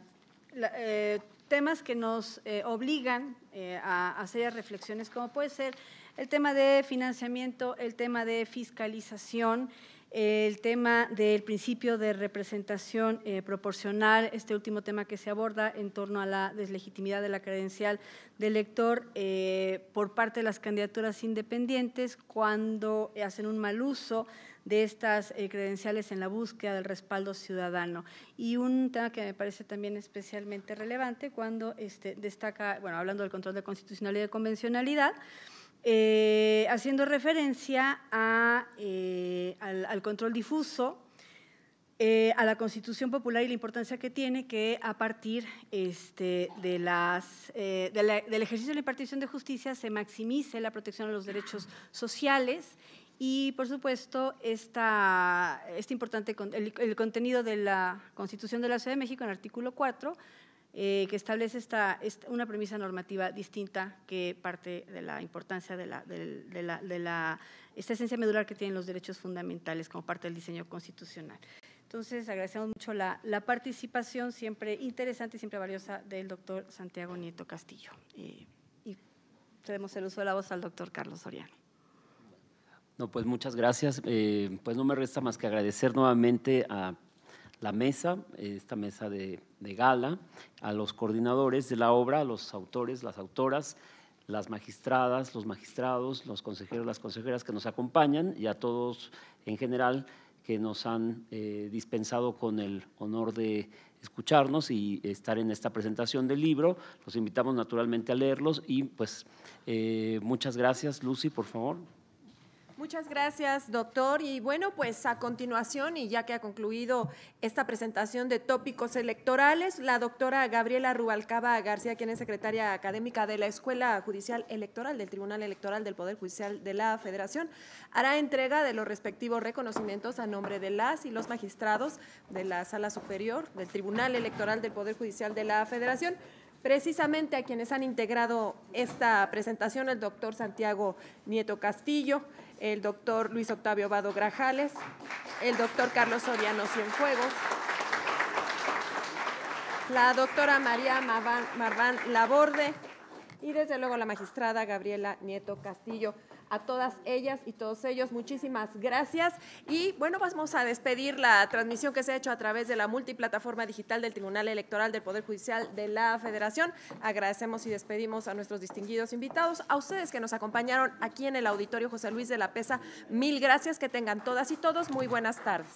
Temas que nos obligan a hacer reflexiones como puede ser el tema de financiamiento, el tema de fiscalización, el tema del principio de representación proporcional, este último tema que se aborda en torno a la deslegitimidad de la credencial del elector por parte de las candidaturas independientes cuando hacen un mal uso de estas credenciales en la búsqueda del respaldo ciudadano. Y un tema que me parece también especialmente relevante cuando destaca, bueno, hablando del control de constitucionalidad y de convencionalidad, haciendo referencia al control difuso, a la Constitución Popular y la importancia que tiene que a partir del ejercicio de la impartición de justicia se maximice la protección de los derechos sociales y, por supuesto, este importante el contenido de la Constitución de la Ciudad de México en el artículo 4, que establece una premisa normativa distinta que parte de la importancia de esta esencia medular que tienen los derechos fundamentales como parte del diseño constitucional. Entonces, agradecemos mucho la participación siempre interesante y siempre valiosa del doctor Santiago Nieto Castillo. Y cedemos el uso de la voz al doctor Carlos Soriano. No, pues muchas gracias. Pues no me resta más que agradecer nuevamente a la mesa, esta mesa de gala, a los coordinadores de la obra, a los autores, las autoras, las magistradas, los magistrados, los consejeros, las consejeras que nos acompañan y a todos en general que nos han dispensado con el honor de escucharnos y estar en esta presentación del libro. Los invitamos naturalmente a leerlos y pues muchas gracias. Lucy, por favor. Muchas gracias, doctor. Y bueno, pues a continuación, y ya que ha concluido esta presentación de tópicos electorales, la doctora Gabriela Rubalcaba García, quien es secretaria académica de la Escuela Judicial Electoral del Tribunal Electoral del Poder Judicial de la Federación, hará entrega de los respectivos reconocimientos a nombre de las y los magistrados de la Sala Superior del Tribunal Electoral del Poder Judicial de la Federación. Precisamente a quienes han integrado esta presentación, el doctor Santiago Nieto Castillo, el doctor Luis Octavio Vado Grajales, el doctor Carlos Soriano Cienfuegos, la doctora María Marván Laborde y desde luego la magistrada Gabriela Nieto Castillo. A todas ellas y todos ellos, muchísimas gracias. Y bueno, vamos a despedir la transmisión que se ha hecho a través de la multiplataforma digital del Tribunal Electoral del Poder Judicial de la Federación. Agradecemos y despedimos a nuestros distinguidos invitados, a ustedes que nos acompañaron aquí en el Auditorio José Luis de la Peza. Mil gracias, que tengan todas y todos muy buenas tardes.